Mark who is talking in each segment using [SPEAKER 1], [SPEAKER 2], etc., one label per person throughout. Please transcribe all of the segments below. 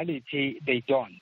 [SPEAKER 1] reality, they don't.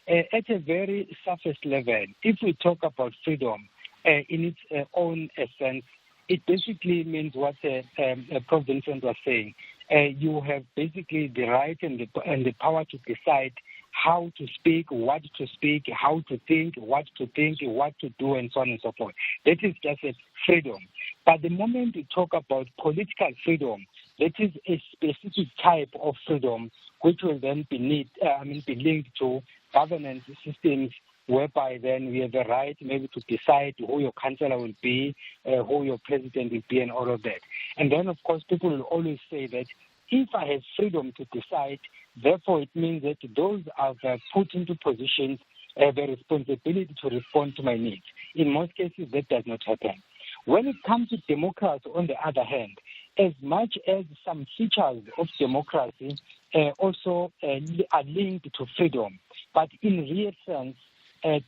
[SPEAKER 1] At a very surface level, if we talk about freedom in its own essence, it basically means what Prof. Vincent was saying. You have basically the right and the power to decide how to speak, what to speak, how to think, what to do, and so on and so forth. That is just a freedom. But the moment we talk about political freedom, that is a specific type of freedom which will then be linked to governance systems whereby then we have the right maybe to decide who your chancellor will be, who your president will be, and all of that. And then, of course, people will always say that if I have freedom to decide, therefore it means that those I've put into positions have a responsibility to respond to my needs. In most cases, that does not happen. When it comes to democracy, on the other hand, as much as some features of democracy also are linked to freedom, but in real sense,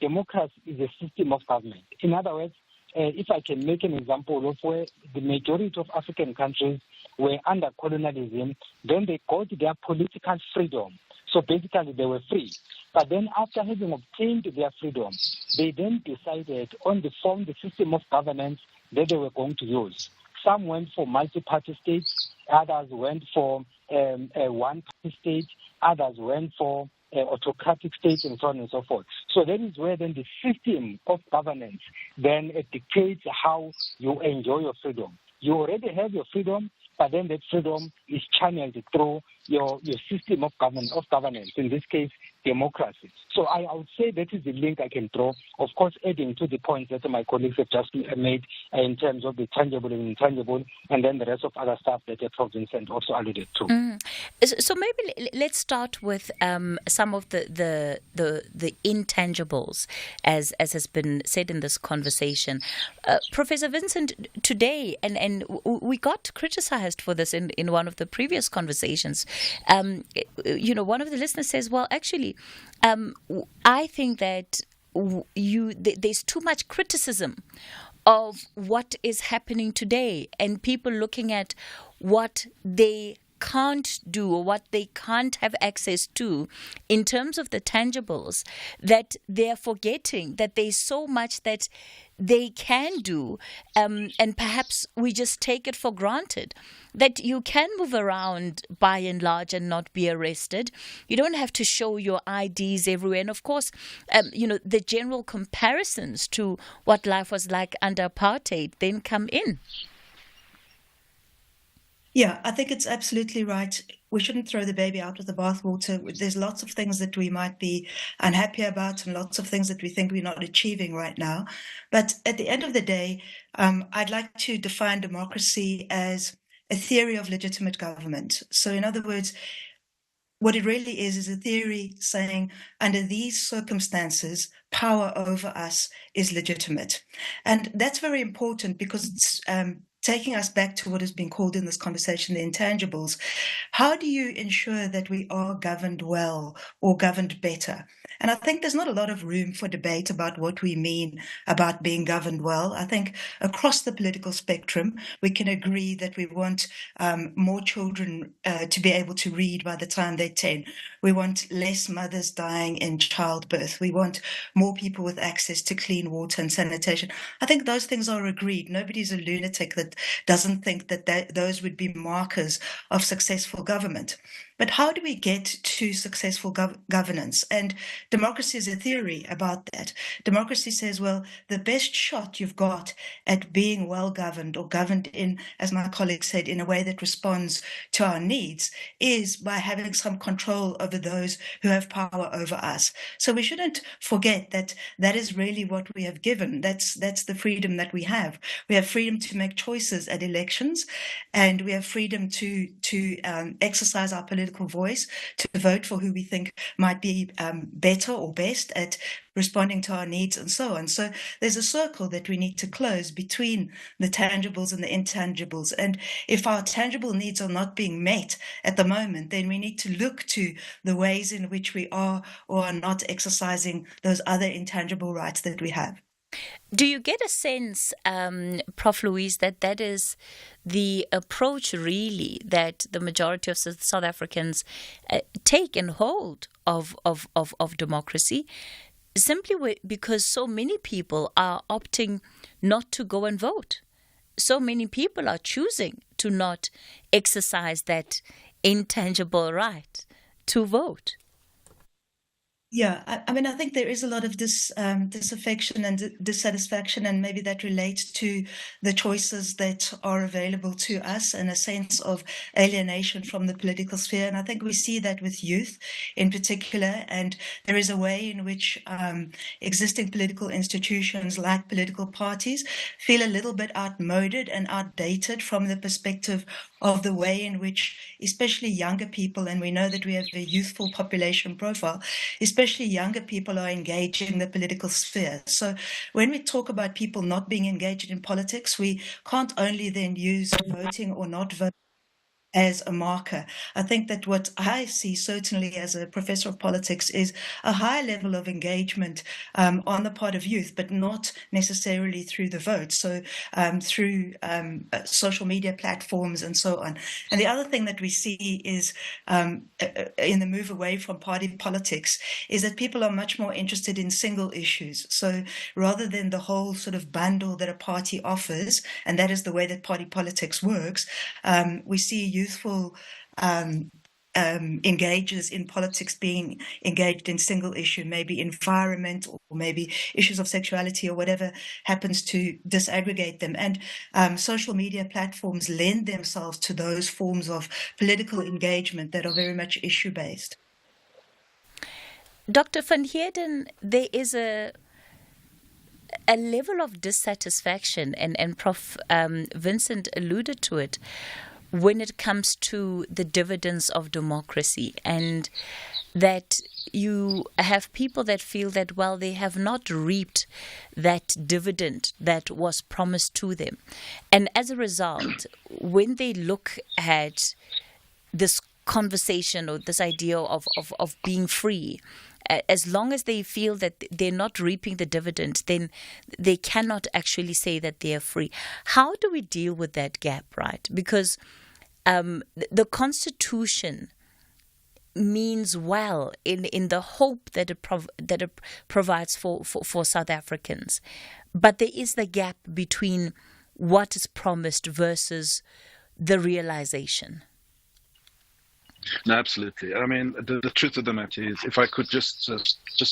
[SPEAKER 1] democracy is a system of government. In other words, if I can make an example of where the majority of African countries were under colonialism, then they got their political freedom. So basically they were free. But then after having obtained their freedom, they then decided on the system of governance that they were going to use. Some went for multi-party states, others went for a one-party state, others went for autocratic states, and so on and so forth. So that is where then the system of governance then dictates how you enjoy your freedom. You already have your freedom, but then that freedom is channeled through your system of governance, in this case, democracy. So I would say that is the link I can draw, of course, adding to the points that my colleagues have just made in terms of the tangible and intangible, and then the rest of other stuff that Prof. Vincent also alluded to.
[SPEAKER 2] So maybe let's start with some of the intangibles, as has been said in this conversation. Professor Vincent, today, and we got criticized for this in one of the previous conversations. One of the listeners says, well, actually, I think that there's too much criticism of what is happening today, and people looking at what they can't do or what they can't have access to in terms of the tangibles, that they're forgetting that there's so much that they can do, and perhaps we just take it for granted that you can move around by and large and not be arrested. You don't have to show your IDs everywhere. And of course, the general comparisons to what life was like under apartheid then come in.
[SPEAKER 3] Yeah, I think it's absolutely right. We shouldn't throw the baby out with the bathwater. There's lots of things that we might be unhappy about and lots of things that we think we're not achieving right now. But at the end of the day, I'd like to define democracy as a theory of legitimate government. So in other words, what it really is a theory saying under these circumstances, power over us is legitimate. And that's very important because it's taking us back to what has been called in this conversation, the intangibles. How do you ensure that we are governed well or governed better? And I think there's not a lot of room for debate about what we mean about being governed well. I think across the political spectrum, we can agree that we want more children to be able to read by the time they're 10. We want less mothers dying in childbirth. We want more people with access to clean water and sanitation. I think those things are agreed. Nobody's a lunatic that doesn't think that those would be markers of successful government. But how do we get to successful governance? And democracy is a theory about that. Democracy says, well, the best shot you've got at being well governed or governed in, as my colleague said, in a way that responds to our needs is by having some control over those who have power over us. So we shouldn't forget that that is really what we have given. That's the freedom that we have. We have freedom to make choices at elections, and we have freedom to exercise our political voice, to vote for who we think might be better or best at responding to our needs and so on. So there's a circle that we need to close between the tangibles and the intangibles. And if our tangible needs are not being met at the moment, then we need to look to the ways in which we are or are not exercising those other intangible rights that we have.
[SPEAKER 2] Do you get a sense, Prof. Louise, that is the approach really that the majority of South Africans take and hold of democracy, simply because so many people are opting not to go and vote? So many people are choosing to not exercise that intangible right to vote.
[SPEAKER 3] Yeah, I mean, I think there is a lot of disaffection and dissatisfaction, and maybe that relates to the choices that are available to us and a sense of alienation from the political sphere. And I think we see that with youth in particular. And there is a way in which existing political institutions like political parties feel a little bit outmoded and outdated from the perspective of the way in which especially younger people, and we know that we have a youthful population profile, especially younger people are engaging in the political sphere. So when we talk about people not being engaged in politics, we can't only then use voting or not voting as a marker. I think that what I see, certainly as a professor of politics, is a high level of engagement on the part of youth, but not necessarily through the vote. So through social media platforms and so on. And the other thing that we see is in the move away from party politics is that people are much more interested in single issues. So rather than the whole sort of bundle that a party offers, and that is the way that party politics works, we see youthful engages in politics being engaged in single issue, maybe environment or maybe issues of sexuality or whatever happens to disaggregate them. And social media platforms lend themselves to those forms of political engagement that are very much issue-based.
[SPEAKER 2] Dr. van Heerden, there is a level of dissatisfaction, and Prof. Vincent alluded to it, when it comes to the dividends of democracy, and that you have people that feel that, well, they have not reaped that dividend that was promised to them. And as a result, when they look at this conversation or this idea of being free, as long as they feel that they're not reaping the dividend, then they cannot actually say that they are free. How do we deal with that gap, right? Because the Constitution means well in the hope that it provides for South Africans, but there is the gap between what is promised versus the realization.
[SPEAKER 4] No, absolutely. I mean, the truth of the matter is, if I could just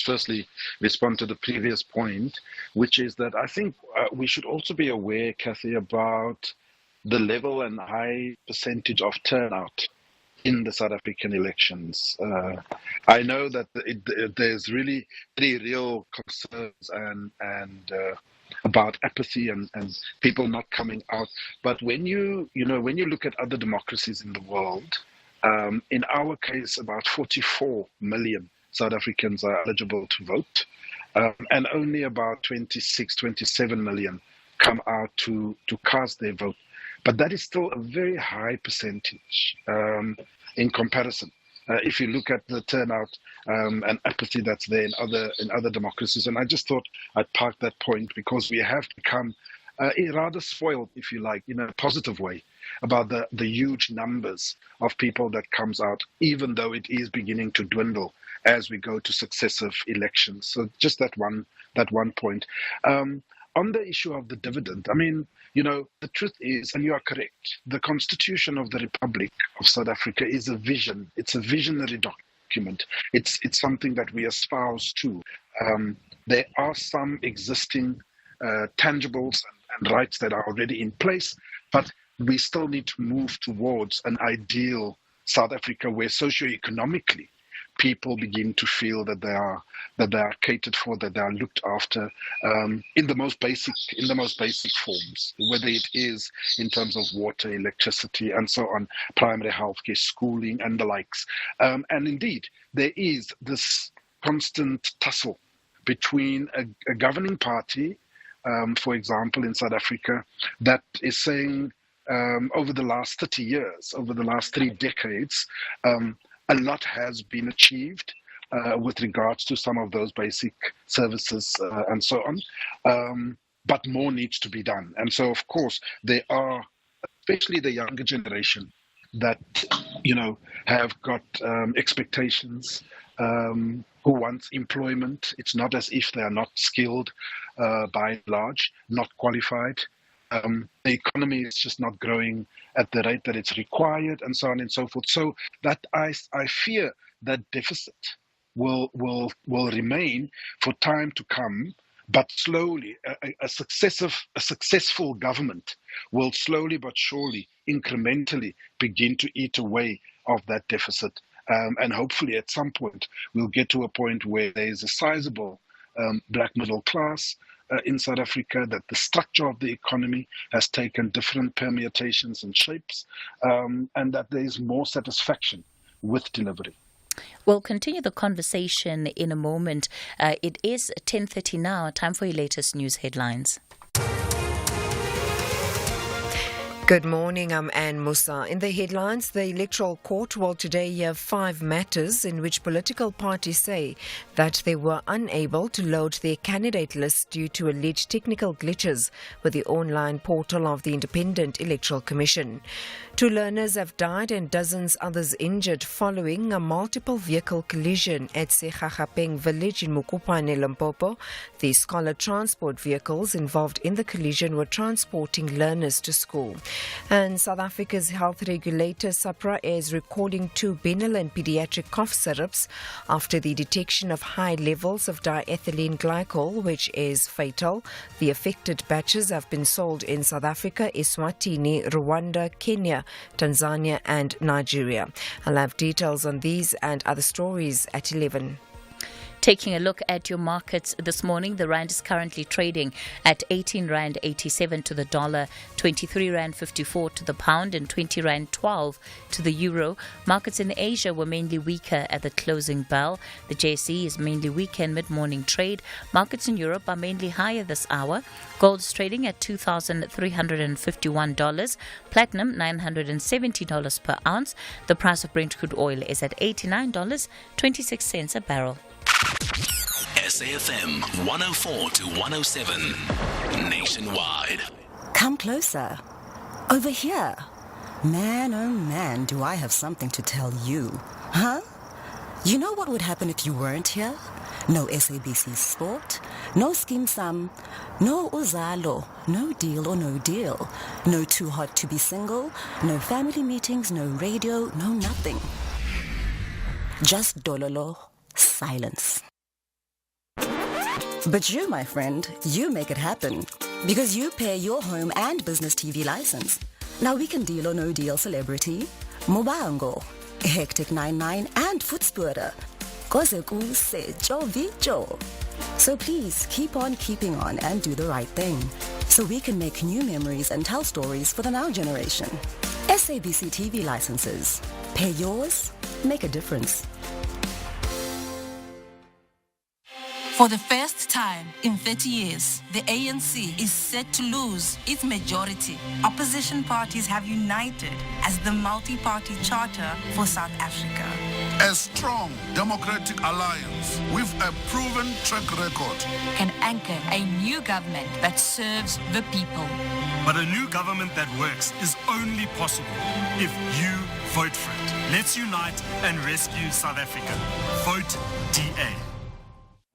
[SPEAKER 4] firstly respond to the previous point, which is that I think we should also be aware, Cathy, about the level and high percentage of turnout in the South African elections. I know that there's really very real concerns and about apathy and people not coming out. But when you look at other democracies in the world, in our case, about 44 million South Africans are eligible to vote, and only about 27 million come out to cast their vote. But that is still a very high percentage in comparison. If you look at the turnout and apathy that's there in other democracies, and I just thought I'd park that point because we have become rather spoiled, if you like, in a positive way, about the huge numbers of people that comes out, even though it is beginning to dwindle as we go to successive elections. So just that one point. On the issue of the dividend, I mean, the truth is, and you are correct, the Constitution of the Republic of South Africa is a vision. It's a visionary document. It's something that we espouse to. There are some existing tangibles and rights that are already in place, but we still need to move towards an ideal South Africa where socioeconomically people begin to feel that they are catered for, that they are looked after in the most basic forms, whether it is in terms of water, electricity, and so on, primary healthcare, schooling, and the likes. And indeed, there is this constant tussle between a governing party, for example, in South Africa, that is saying over the last 30 years, over the last 3 decades, a lot has been achieved, with regards to some of those basic services and so on. But more needs to be done. And so, of course, there are, especially the younger generation, that, have got expectations, who want employment. It's not as if they are not skilled, by and large, not qualified. The economy is just not growing at the rate that it's required, and so on and so forth. So that I fear that deficit will remain for time to come. But slowly, a successful government will slowly but surely, incrementally begin to eat away of that deficit. And hopefully at some point, we'll get to a point where there is a sizable black middle class in South Africa, that the structure of the economy has taken different permutations and shapes, and that there is more satisfaction with delivery.
[SPEAKER 2] We'll continue the conversation in a moment. It is 10:30 now. Time for your latest news headlines.
[SPEAKER 5] Good morning, I'm Anne Musa. In the headlines, the Electoral Court will today hear 5 matters in which political parties say that they were unable to load their candidate lists due to alleged technical glitches with the online portal of the Independent Electoral Commission. 2 learners have died and dozens others injured following a multiple vehicle collision at Sekgagapeng village in Mokopane, Limpopo. The scholar transport vehicles involved in the collision were transporting learners to school. And South Africa's health regulator, SAPRA, is recalling 2 Benylin pediatric cough syrups after the detection of high levels of diethylene glycol, which is fatal. The affected batches have been sold in South Africa, Eswatini, Rwanda, Kenya, Tanzania and Nigeria. I'll have details on these and other stories at 11.
[SPEAKER 2] Taking a look at your markets this morning, the rand is currently trading at 18 rand 87 to the dollar, 23 rand 54 to the pound and 20 rand 12 to the euro. Markets in Asia were mainly weaker at the closing bell. The JSE is mainly weaker in mid-morning trade. Markets in Europe are mainly higher this hour. Gold is trading at $2,351. Platinum $970 per ounce. The price of Brent crude oil is at $89.26 a barrel.
[SPEAKER 6] SAFM 104 to 107 nationwide.
[SPEAKER 7] Come closer. Over here. Man, oh man, do I have something to tell you. Huh? You know what would happen if you weren't here? No SABC Sport, no Skim Sam, no Uzalo, no deal or no deal, no Too Hot to Be Single, no family meetings, no radio, no nothing. Just dololo. Silence. But you, my friend, you make it happen because you pay your home and business TV license. Now we can deal or no deal celebrity, Mobango, Hectic 99 and Footsputter. Kozeku se Jovijo. So please keep on keeping on and do the right thing so we can make new memories and tell stories for the now generation. SABC TV licenses. Pay yours, make a difference.
[SPEAKER 8] For the first time in 30 years, the ANC is set to lose its majority. Opposition parties have united as the multi-party charter for South Africa.
[SPEAKER 9] A strong democratic alliance with a proven track record
[SPEAKER 8] Can anchor a new government that serves the people.
[SPEAKER 10] But a new government that works is only possible if you vote for it. Let's unite and rescue South Africa. Vote DA.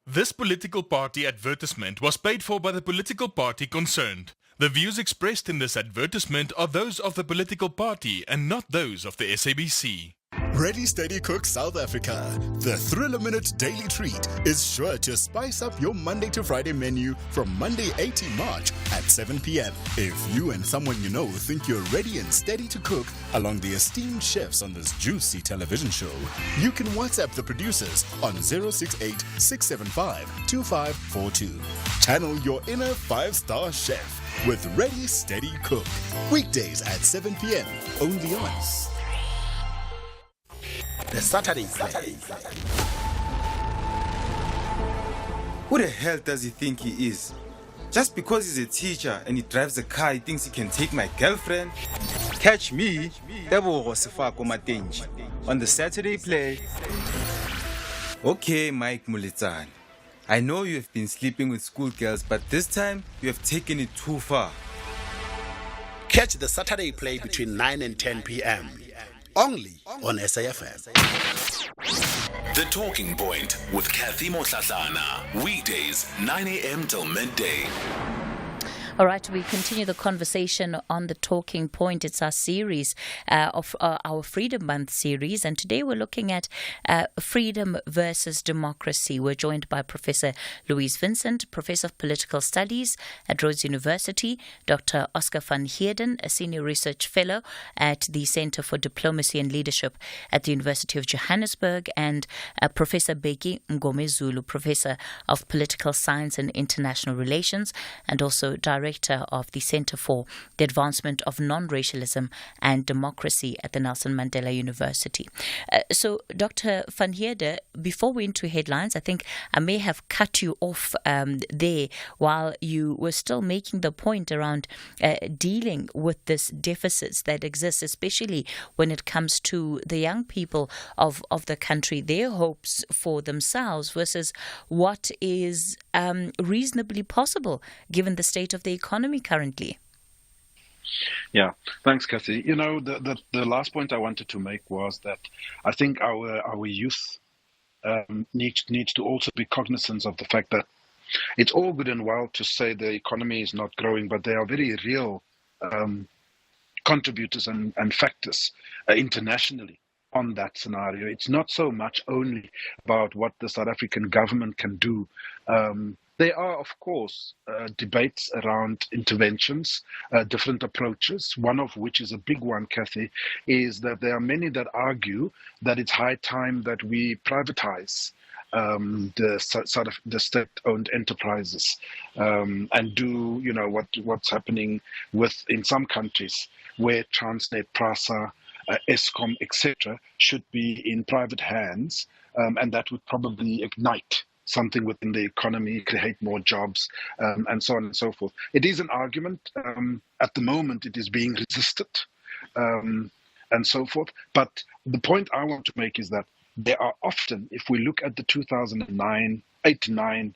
[SPEAKER 11] This political party advertisement was paid for by the political party concerned. The views expressed in this advertisement are those of the political party and not those of the SABC.
[SPEAKER 12] Ready Steady Cook South Africa. The Thriller Minute Daily Treat is sure to spice up your Monday to Friday menu from Monday 18 March at 7 p.m. If you and someone you know think you're ready and steady to cook along the esteemed chefs on this juicy television show, you can WhatsApp the producers on 068-675-2542. Channel your inner 5-star chef with Ready Steady Cook. Weekdays at 7 p.m. only on
[SPEAKER 13] The Saturday Play. Who the hell does he think he is? Just because he's a teacher and he drives a car, he thinks he can take my girlfriend? Catch me, Tebogo Sefako Matenji, on the Saturday Play. Okay, Mike Mulitsane. I know you have been sleeping with schoolgirls, but this time you have taken it too far.
[SPEAKER 14] Catch the Saturday play between 9 and 10 p.m. only on SAFM.
[SPEAKER 6] The Talking Point with Cathy Mohlahlana. Weekdays, 9 a.m. till midday.
[SPEAKER 2] All right, we continue the conversation on the Talking Point. It's our series of our Freedom Month series, and today we're looking at freedom versus democracy. We're joined by Professor Louise Vincent, Professor of Political Studies at Rhodes University, Dr. Oscar van Heerden, a Senior Research Fellow at the Centre for Diplomacy and Leadership at the University of Johannesburg, and Professor Bheki Mngomezulu, Professor of Political Science and International Relations, and also Director of the Centre for the Advancement of Non-Racialism and Democracy at the Nelson Mandela University. So, Dr. van Heerden, before we into headlines, I think I may have cut you off there while you were still making the point around dealing with this deficits that exists, especially when it comes to the young people of the country, their hopes for themselves versus what is reasonably possible given the state of the economy currently.
[SPEAKER 4] Yeah, thanks, Cathy. You know, the last point I wanted to make was that I think our youth needs to also be cognizant of the fact that it's all good and well to say the economy is not growing, but there are very real contributors and factors internationally on that scenario. It's not so much only about what the South African government can do. There are, of course, debates around interventions, different approaches, one of which is a big one, Cathy, is that there are many that argue that it's high time that we privatize the state-owned enterprises and do, you know, what's happening in some countries where Transnet, Prasa, Eskom, etc., should be in private hands, and that would probably ignite something within the economy, create more jobs, and so on and so forth. It is an argument. At the moment, it is being resisted, and so forth. But the point I want to make is that there are often, if we look at the 2008-9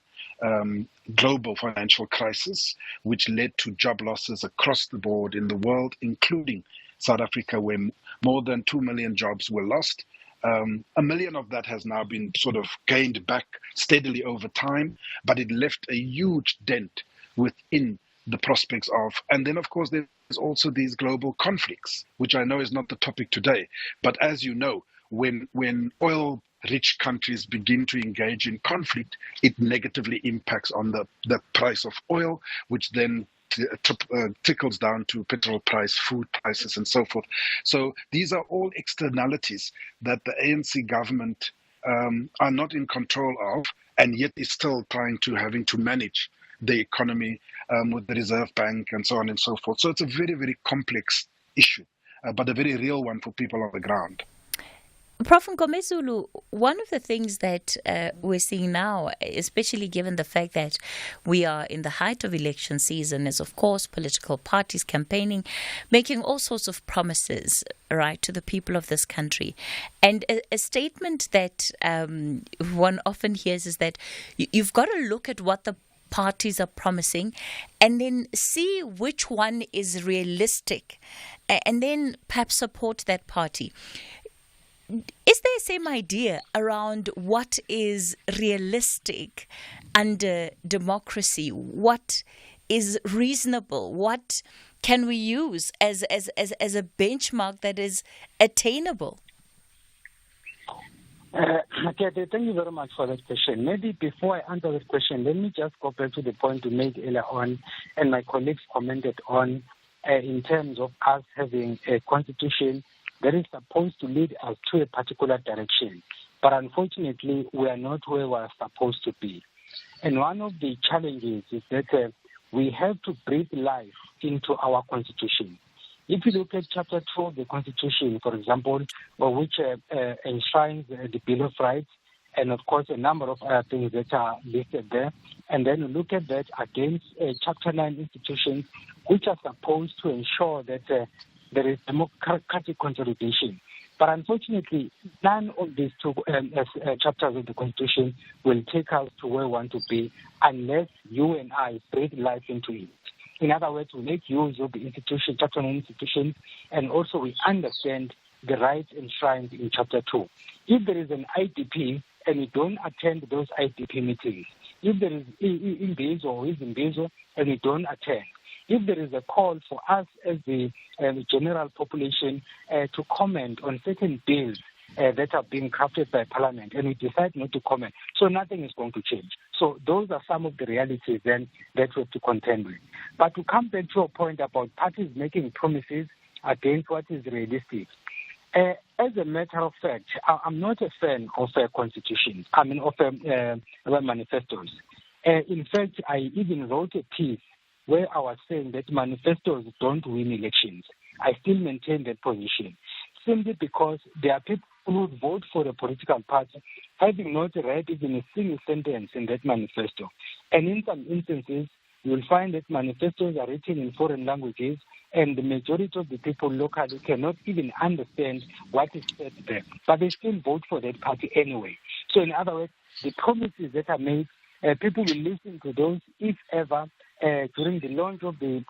[SPEAKER 4] global financial crisis, which led to job losses across the board in the world, including South Africa, where more than 2 million jobs were lost. 1 million of that has now been sort of gained back steadily over time, but it left a huge dent within the prospects of, and then of course there's also these global conflicts, which I know is not the topic today, but as you know, when oil-rich countries begin to engage in conflict, it negatively impacts on the price of oil, which then trickles down to petrol price, food prices, and so forth. So these are all externalities that the ANC government are not in control of, and yet is still having to manage the economy with the Reserve Bank and so on and so forth. So it's a very, very complex issue, but a very real one for people on the ground.
[SPEAKER 2] Prof. Mngomezulu, one of the things that we're seeing now, especially given the fact that we are in the height of election season, is of course political parties campaigning, making all sorts of promises, right, to the people of this country. And a statement that one often hears is that you've got to look at what the parties are promising and then see which one is realistic and then perhaps support that party. Is there the same idea around what is realistic under democracy? What is reasonable? What can we use as a benchmark that is attainable?
[SPEAKER 1] Okay, thank you very much for that question. Maybe before I answer that question, let me just go back to the point you made earlier on, and my colleagues commented on, in terms of us having a constitution that is supposed to lead us to a particular direction. But unfortunately, we are not where we are supposed to be. And one of the challenges is that we have to breathe life into our constitution. If you look at Chapter 2 of the Constitution, for example, which enshrines the Bill of Rights, and of course a number of other things that are listed there, and then look at that against Chapter 9 institutions, which are supposed to ensure that there is democratic consolidation. But unfortunately, none of these two chapters of the Constitution will take us to where we want to be unless you and I breathe life into it. In other words, we make use of the institution, Chapter 9 institutions, and also we understand the rights enshrined in Chapter 2. If there is an IDP and we don't attend those IDP meetings, if there is Imbizo or Izimbizo and we don't attend, if there is a call for us as the general population to comment on certain bills that are being crafted by Parliament and we decide not to comment, so nothing is going to change. So those are some of the realities then that we have to contend with. But to come back to a point about parties making promises against what is realistic, as a matter of fact, I'm not a fan of constitutions, of manifestos. In fact, I even wrote a piece where I was saying that manifestos don't win elections. I still maintain that position, simply because there are people who would vote for a political party having not read even a single sentence in that manifesto. And in some instances, you will find that manifestos are written in foreign languages and the majority of the people locally cannot even understand what is said there. But they still vote for that party anyway. So in other words, the promises that are made, people will listen to those if ever during the launch of the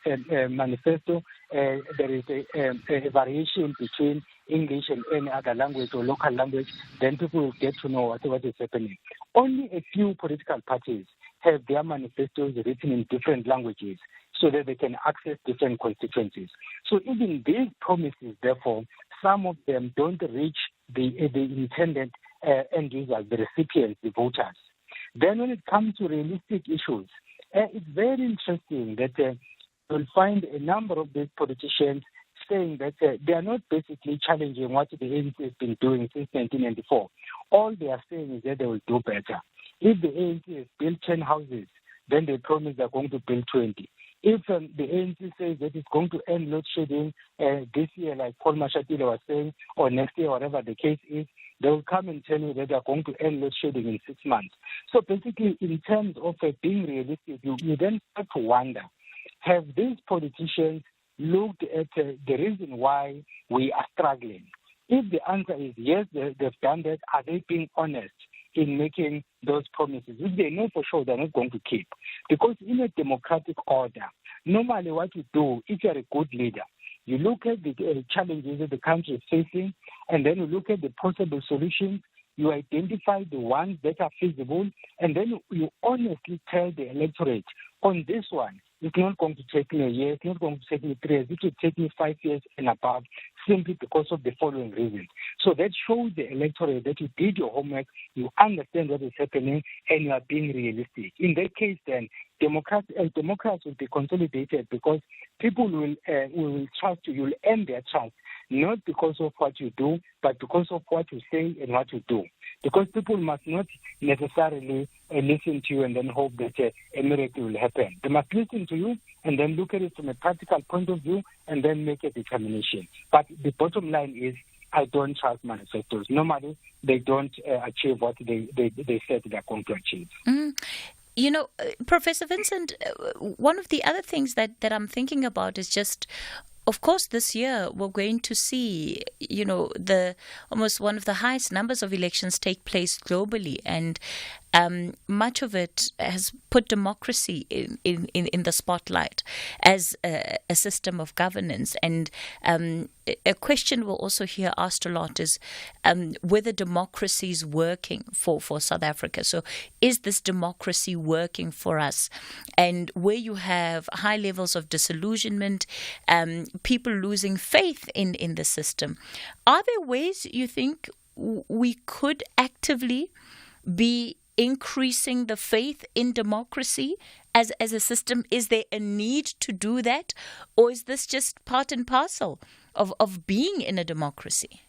[SPEAKER 1] manifesto there is a variation between English and any other language or local language, then people will get to know what is happening. Only a few political parties have their manifestos written in different languages so that they can access different constituencies. So even these promises, therefore, some of them don't reach the intended end users, the recipients, the voters. Then when it comes to realistic issues, it's very interesting that you'll find a number of these politicians saying that they are not basically challenging what the ANC has been doing since 1994. All they are saying is that they will do better. If the ANC has built 10 houses, then they promise they're going to build 20. If the ANC says that it's going to end load shedding this year, like Paul Mashatile was saying, or next year, whatever the case is, they will come and tell you that they're going to end load shedding in 6 months. So basically, in terms of being realistic, you then start to wonder, have these politicians looked at the reason why we are struggling? If the answer is yes, they've done that, are they being honest in making those promises, which they know for sure they're not going to keep? Because in a democratic order, normally what you do, if you're a good leader, you look at the challenges that the country is facing, and then you look at the possible solutions, you identify the ones that are feasible, and then you honestly tell the electorate, on this one, it's not going to take me a year, it's not going to take me 3 years, it will take me 5 years and above, simply because of the following reasons. So that shows the electorate that you did your homework, you understand what is happening, and you are being realistic. In that case, then, Democrats will be consolidated because people will trust you, you'll earn their trust, not because of what you do, but because of what you say and what you do. Because people must not necessarily listen to you and then hope that a miracle will happen. They must listen to you and then look at it from a practical point of view and then make a determination. But the bottom line is, I don't trust manifestos. Normally, they don't achieve what they said they're going to achieve.
[SPEAKER 2] You know, Professor Vincent, one of the other things that I'm thinking about is just, of course, this year we're going to see, the almost one of the highest numbers of elections take place globally, and much of it has put democracy in the spotlight as a system of governance. And a question we'll also hear asked a lot is whether democracy is working for South Africa. So is this democracy working for us? And where you have high levels of disillusionment, people losing faith in the system, are there ways you think we could actively be increasing the faith in democracy as a system? Is there a need to do that? Or is this just part and parcel of being in a democracy?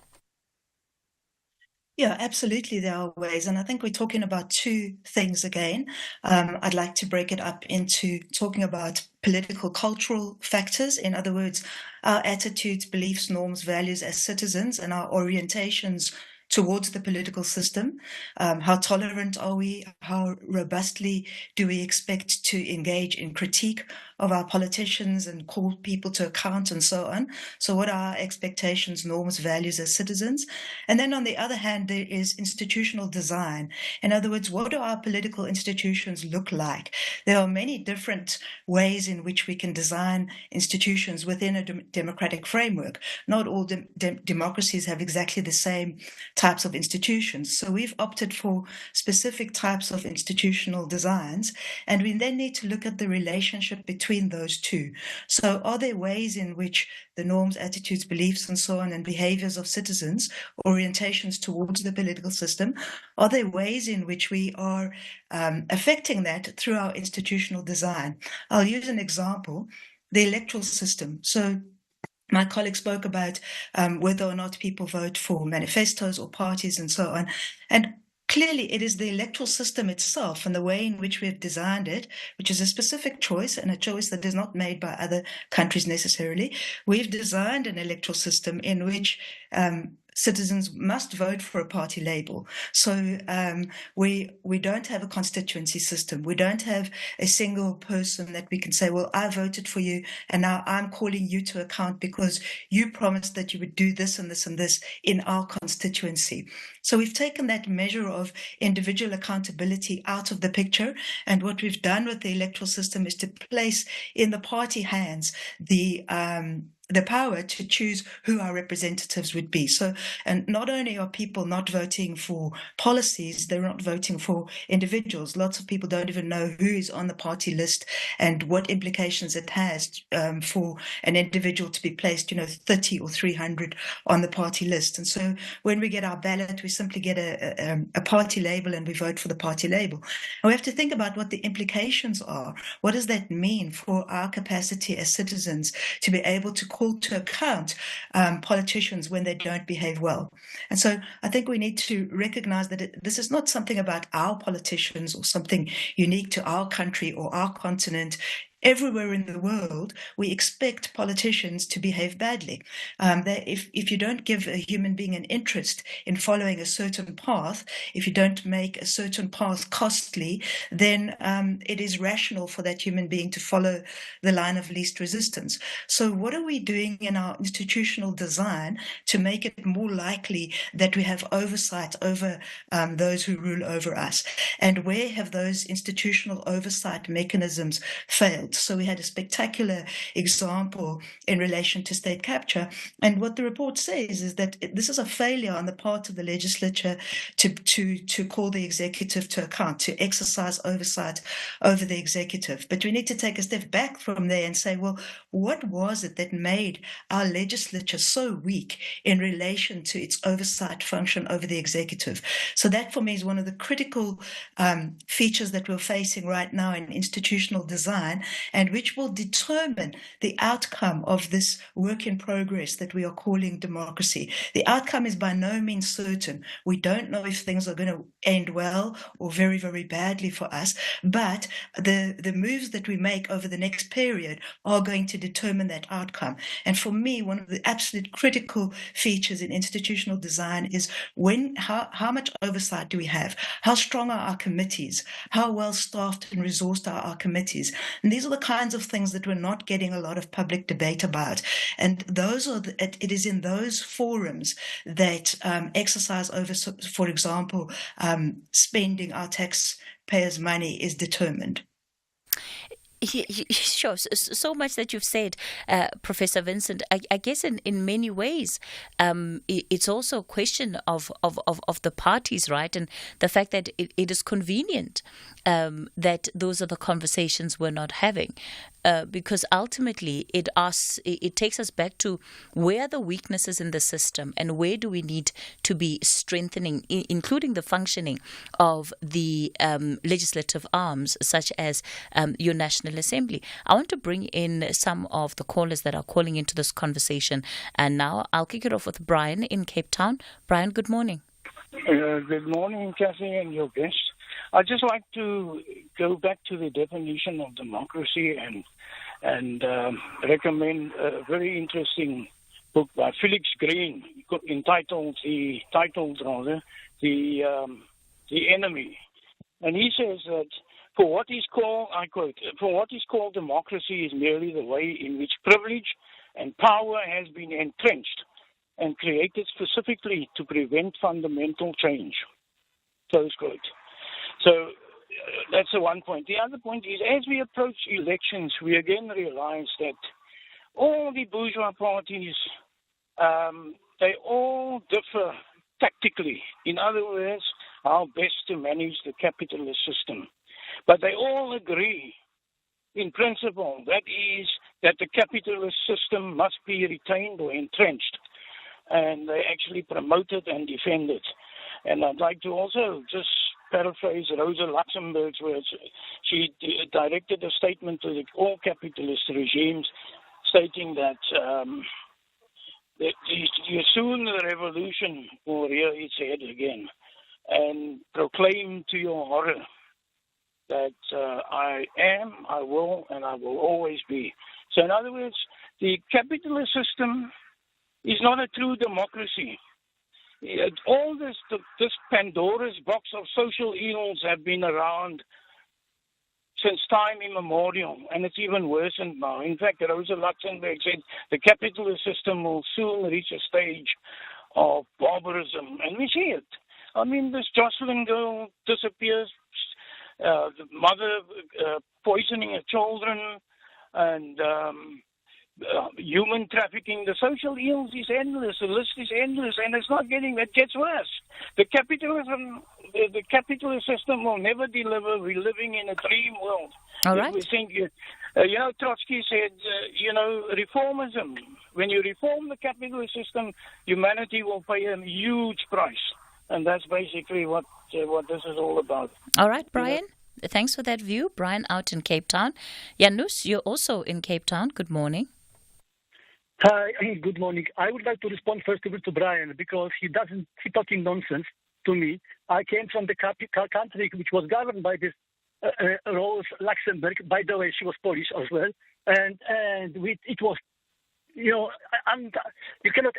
[SPEAKER 3] Yeah, absolutely, there are ways. And I think we're talking about two things again. I'd like to break it up into talking about political cultural factors. In other words, our attitudes, beliefs, norms, values as citizens and our orientations towards the political system. How tolerant are we? How robustly do we expect to engage in critique of our politicians and call people to account and so on? So what are our expectations, norms, values as citizens? And then on the other hand, there is institutional design. In other words, what do our political institutions look like? There are many different ways in which we can design institutions within a democratic framework. Not all democracies have exactly the same types of institutions. So we've opted for specific types of institutional designs, and we then need to look at the relationship between those two. So are there ways in which the norms, attitudes, beliefs, and so on, and behaviors of citizens, orientations towards the political system, are there ways in which we are affecting that through our institutional design? I'll use an example, the electoral system. So my colleague spoke about whether or not people vote for manifestos or parties and so on. And clearly, it is the electoral system itself and the way in which we have designed it, which is a specific choice and a choice that is not made by other countries necessarily. We've designed an electoral system in which citizens must vote for a party label. So we don't have a constituency system. We don't have a single person that we can say, well, I voted for you and now I'm calling you to account because you promised that you would do this and this and this in our constituency. So we've taken that measure of individual accountability out of the picture, and what we've done with the electoral system is to place in the party hands the power to choose who our representatives would be. So, and not only are people not voting for policies, they're not voting for individuals. Lots of people don't even know who is on the party list and what implications it has for an individual to be placed, 30 or 300 on the party list. And so when we get our ballot, we simply get a party label and we vote for the party label. And we have to think about what the implications are. What does that mean for our capacity as citizens to be able to call to account politicians when they don't behave well? And so I think we need to recognize that this is not something about our politicians or something unique to our country or our continent. Everywhere in the world, we expect politicians to behave badly. If you don't give a human being an interest in following a certain path, if you don't make a certain path costly, then it is rational for that human being to follow the line of least resistance. So what are we doing in our institutional design to make it more likely that we have oversight over those who rule over us? And where have those institutional oversight mechanisms failed? So we had a spectacular example in relation to state capture. And what the report says is that this is a failure on the part of the legislature to call the executive to account, to exercise oversight over the executive. But we need to take a step back from there and say, well, what was it that made our legislature so weak in relation to its oversight function over the executive? So that for me is one of the critical features that we're facing right now in institutional design, and which will determine the outcome of this work in progress that we are calling democracy. The outcome is by no means certain. We don't know if things are going to end well or very, very badly for us, but the moves that we make over the next period are going to determine that outcome. And for me, one of the absolute critical features in institutional design is how much oversight do we have? How strong are our committees? How well staffed and resourced are our committees? And these are the kinds of things that we're not getting a lot of public debate about. And it is in those forums that exercise over, for example, spending our taxpayers' money is determined.
[SPEAKER 2] Sure. So much that you've said, Professor Vincent. I guess in many ways, it's also a question of the parties, right? And the fact that it is convenient that those are the conversations we're not having. Because ultimately it takes us back to where are the weaknesses in the system and where do we need to be strengthening, including the functioning of the legislative arms, such as your National Assembly. I want to bring in some of the callers that are calling into this conversation. And now I'll kick it off with Brian in Cape Town. Brian, good morning.
[SPEAKER 15] Good morning, Cathy, and your guest. I'd just like to go back to the definition of democracy and recommend a very interesting book by Felix Green entitled The Enemy. And he says that for what is called, I quote, for what is called democracy is merely the way in which privilege and power has been entrenched and created specifically to prevent fundamental change. Close quote. So that's the one point. The other point is, as we approach elections, we again realize that all the bourgeois parties, they all differ tactically. In other words, how best to manage the capitalist system. But they all agree, in principle, that is, that the capitalist system must be retained or entrenched. And they actually promote it and defend it. And I'd like to also just paraphrase Rosa Luxemburg's words. She directed a statement to all capitalist regimes stating that soon the revolution will rear its head again, and proclaim to your horror that I am, I will, and I will always be. So in other words, the capitalist system is not a true democracy. All this Pandora's box of social ills have been around since time immemorial, and it's even worsened now. In fact, Rosa Luxemburg said the capitalist system will soon reach a stage of barbarism, and we see it. I mean, this Jocelyn girl disappears, the mother poisoning her children, and human trafficking. The social ills is endless. The list is endless, and it's not getting. It gets worse. The capitalist system will never deliver. We're living in a dream world.
[SPEAKER 2] All right.
[SPEAKER 15] We think, Trotsky said, reformism. When you reform the capitalist system, humanity will pay a huge price, and that's basically what this is all about.
[SPEAKER 2] All right, Brian. Thanks for that view. Brian out in Cape Town. Janus, you're also in Cape Town. Good morning.
[SPEAKER 16] Hi, good morning. I would like to respond first of all to Brian because he's talking nonsense to me. I came from the country which was governed by this Rosa Luxemburg. By the way, she was Polish as well, and it was, you cannot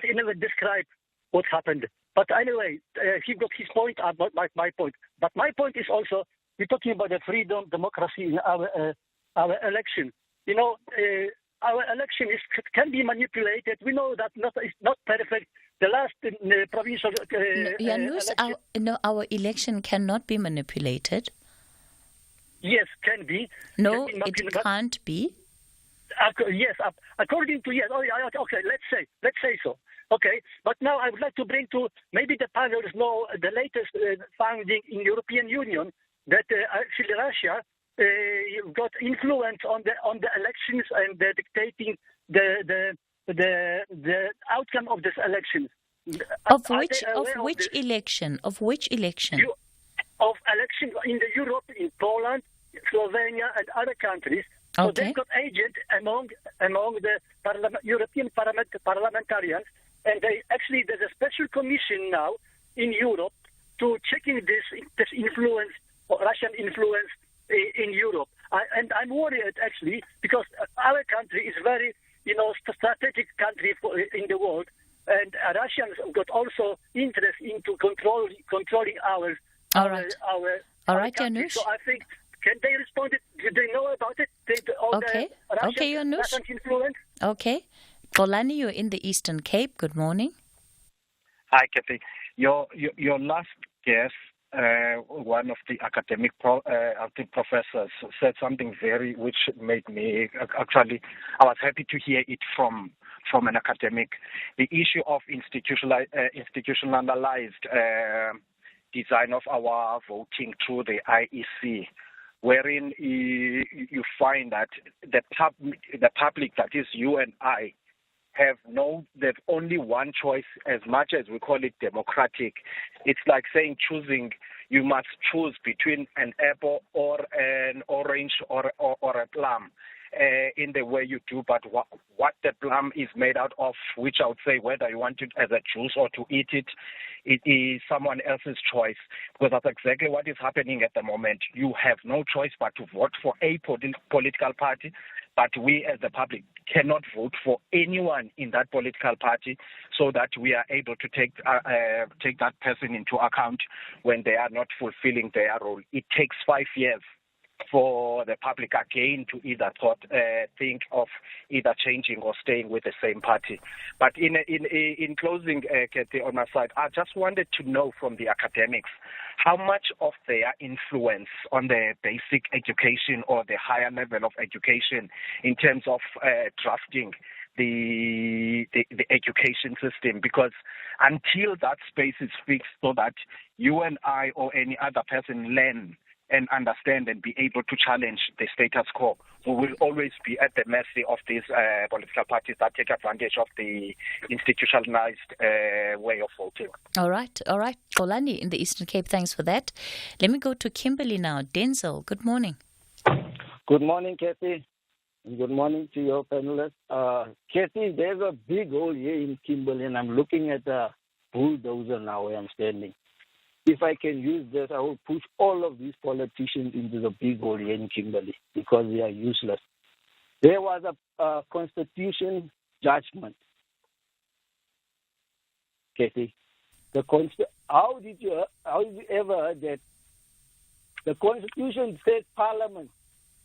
[SPEAKER 16] even describe what happened. But anyway, he got his point about my point. But my point is also we're talking about the freedom, democracy in our election. Our election can be manipulated. We know that it's not perfect. The last provincial
[SPEAKER 2] our election cannot be manipulated.
[SPEAKER 16] Yes, can be.
[SPEAKER 2] No, it can't be.
[SPEAKER 16] Yes, according to yes. Okay, let's say so. Okay, but now I would like to bring to maybe the panelists know the latest finding in European Union that actually Russia got influence on the elections and dictating the outcome of this election.
[SPEAKER 2] Of which election? Of election
[SPEAKER 16] in the Europe, in Poland, Slovenia, and other countries. So they've got agents among the European parliamentarians, and there's a special commission now in Europe to checking this influence, Russian influence in Europe. And I'm worried actually because our country is very, strategic country in the world, and Russians got also interest into controlling our
[SPEAKER 2] Janusz.
[SPEAKER 16] So I think. Can they respond? Do they know about it? Russian influence?
[SPEAKER 2] Okay. Golani, you're in the Eastern Cape. Good morning.
[SPEAKER 17] Hi, Cathy. Your last guest, one of the academic professors, said something which made me actually. I was happy to hear it from an academic. The issue of institutionalized design of our voting through the IEC. Wherein you find that the public, that is you and I, they've only one choice, as much as we call it democratic. It's like saying you must choose between an apple or an orange or a plum. in the way you do, but what the plum is made out of, which I would say whether you want it as a juice or to eat it, it is someone else's choice, because that's exactly what is happening at the moment. You have no choice but to vote for a political party, but we as the public cannot vote for anyone in that political party so that we are able to take that person into account when they are not fulfilling their role. It takes 5 years for the public again to either think of either changing or staying with the same party. But in closing, Cathy, on my side, I just wanted to know from the academics how much of their influence on the basic education or the higher level of education in terms of drafting the education system, because until that space is fixed so that you and I or any other person learn and understand and be able to challenge the status quo, we will always be at the mercy of these political parties that take advantage of the institutionalized way of voting.
[SPEAKER 2] All right. Xolani in the Eastern Cape, thanks for that. Let me go to Kimberley now. Denzel, good morning.
[SPEAKER 18] Good morning, Cathy. Good morning to your panelists. Cathy, there's a big hole here in Kimberley, and I'm looking at a bulldozer now where I'm standing. If I can use this, I will push all of these politicians into the big hole here in Kimberley because they are useless. There was a constitution judgment. Cathy, how did you ever heard that the Constitution says Parliament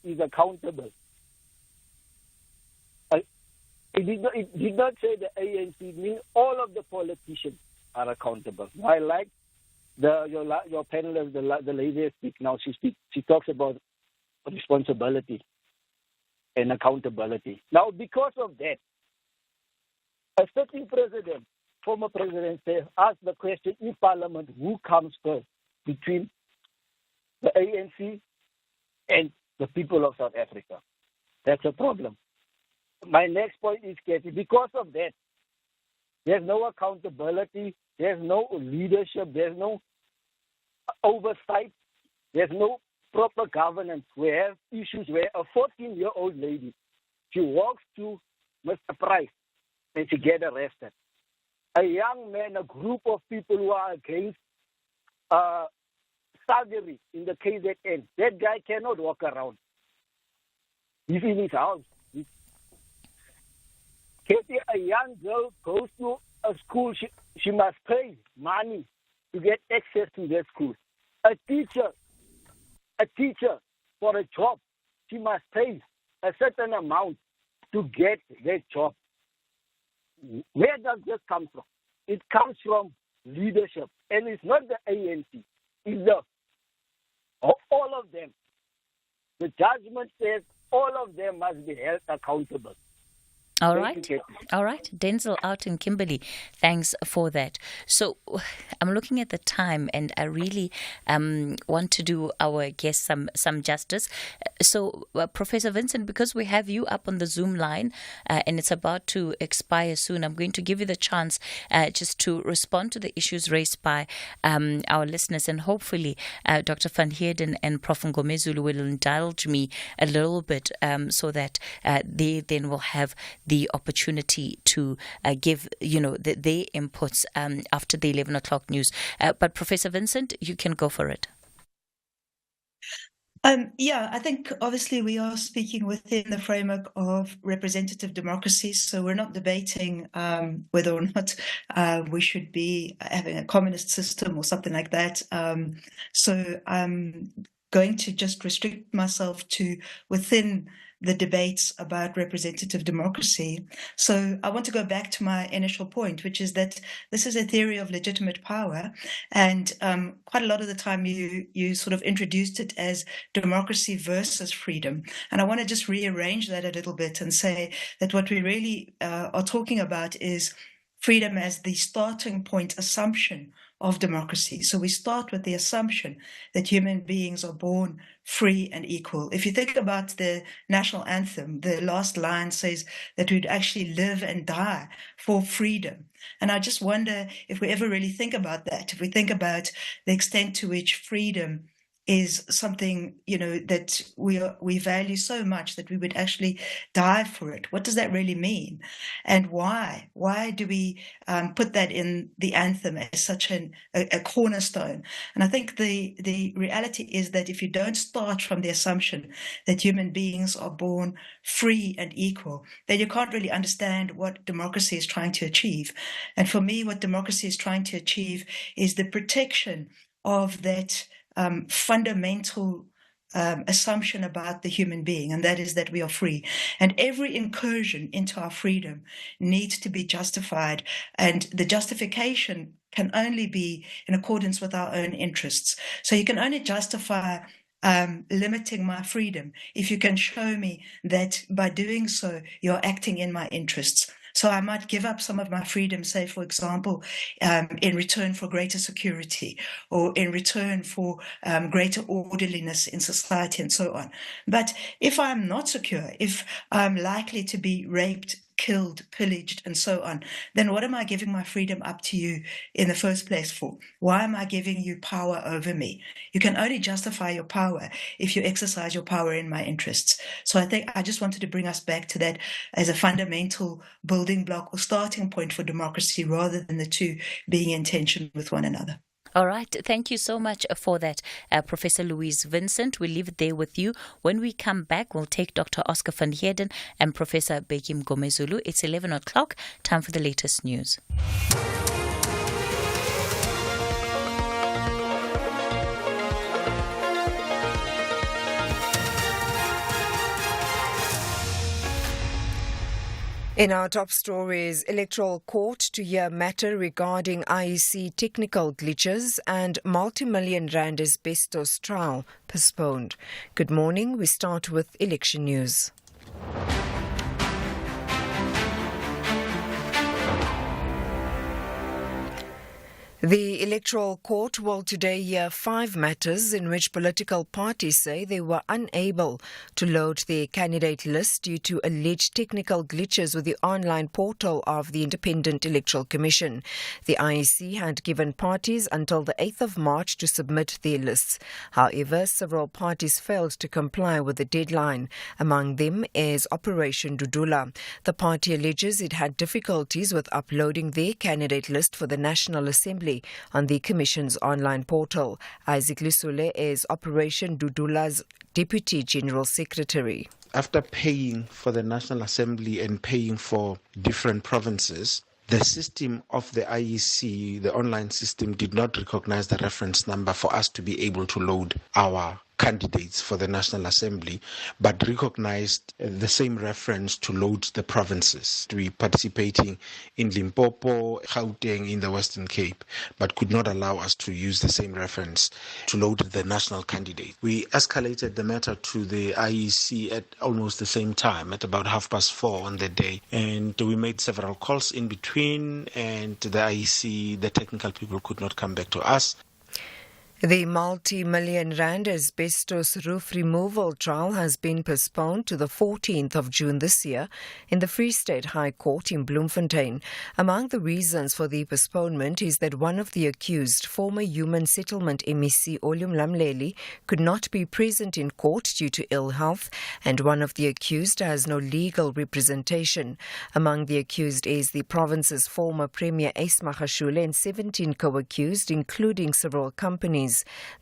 [SPEAKER 18] is accountable? It did not say the ANC. It means all of the politicians are accountable. I like your panelist, the lady speak now. She talks about responsibility and accountability. Now, because of that, a sitting president, former president, asked the question in Parliament: who comes first between the ANC and the people of South Africa? That's a problem. My next point is, Cathy, because of that, there's no accountability, there's no leadership, there's no oversight, there's no proper governance. We have issues where a 14-year-old lady, she walks to Mr. Price and she gets arrested. A young man, a group of people who are against surgery in the KZN, that guy cannot walk around. He's in his house. A young girl goes to a school, she must pay money to get access to that school. A teacher for a job, she must pay a certain amount to get that job. Where does this come from? It comes from leadership, and it's not the ANC. It's all of them. The judgment says all of them must be held accountable.
[SPEAKER 2] All right. Denzel out in Kimberley. Thanks for that. So I'm looking at the time and I really want to do our guests some justice. So Professor Vincent, because we have you up on the Zoom line and it's about to expire soon, I'm going to give you the chance just to respond to the issues raised by our listeners, and hopefully Dr. Van Heerden and Prof. Ngomezulu will indulge me a little bit so that they then will have the opportunity to give, their inputs after the 11 o'clock news. But Professor Vincent, you can go for it.
[SPEAKER 3] I think obviously we are speaking within the framework of representative democracy, so we're not debating whether or not we should be having a communist system or something like that. So I'm going to just restrict myself to within the debates about representative democracy. So I want to go back to my initial point, which is that this is a theory of legitimate power. And quite a lot of the time you sort of introduced it as democracy versus freedom. And I want to just rearrange that a little bit and say that what we really are talking about is freedom as the starting point assumption of democracy. So we start with the assumption that human beings are born free and equal. If you think about the national anthem, the last line says that we'd actually live and die for freedom. And I just wonder if we ever really think about that, if we think about the extent to which freedom is something, that we value so much that we would actually die for it. What does that really mean? And why? Why do we put that in the anthem as such a cornerstone? And I think the reality is that if you don't start from the assumption that human beings are born free and equal, then you can't really understand what democracy is trying to achieve. And for me, what democracy is trying to achieve is the protection of that fundamental assumption about the human being, and that is that we are free. And every incursion into our freedom needs to be justified, and the justification can only be in accordance with our own interests. So you can only justify limiting my freedom if you can show me that by doing so, you're acting in my interests. So I might give up some of my freedom, say, for example, in return for greater security or in return for greater orderliness in society and so on. But if I'm not secure, if I'm likely to be raped, killed, pillaged, and so on, then what am I giving my freedom up to you in the first place for? Why am I giving you power over me? You can only justify your power if you exercise your power in my interests. So I think I just wanted to bring us back to that as a fundamental building block or starting point for democracy, rather than the two being in tension with one another.
[SPEAKER 2] All right. Thank you so much for that, Professor Louise Vincent. We'll leave it there with you. When we come back, we'll take Dr. Oscar van Heerden and Professor Bheki Mngomezulu. It's 11 o'clock. Time for the latest news.
[SPEAKER 5] In our top stories, Electoral Court to hear matter regarding IEC technical glitches and multi-million rand asbestos trial postponed. Good morning. We start with election news. The Electoral Court will today hear 5 matters in which political parties say they were unable to load their candidate list due to alleged technical glitches with the online portal of the Independent Electoral Commission. The IEC had given parties until the 8th of March to submit their lists. However, several parties failed to comply with the deadline. Among them is Operation Dudula. The party alleges it had difficulties with uploading their candidate list for the National Assembly on the Commission's online portal. Isaac Lisule is Operation Dudula's Deputy General Secretary.
[SPEAKER 19] After paying for the National Assembly and paying for different provinces, the system of the IEC, the online system, did not recognize the reference number for us to be able to load our candidates for the National Assembly, but recognized the same reference to load the provinces. We participating in Limpopo, Gauteng in the Western Cape, but could not allow us to use the same reference to load the national candidate. We escalated the matter to the IEC at almost the same time, at about 4:30 on the day, and we made several calls in between, and the IEC, the technical people, could not come back to us.
[SPEAKER 5] The multi-million rand asbestos roof removal trial has been postponed to the 14th of June this year in the Free State High Court in Bloemfontein. Among the reasons for the postponement is that one of the accused, former Human Settlement MEC Olium Lamleli, could not be present in court due to ill health, and one of the accused has no legal representation. Among the accused is the province's former Premier Ace Magashule and 17 co-accused, including several companies.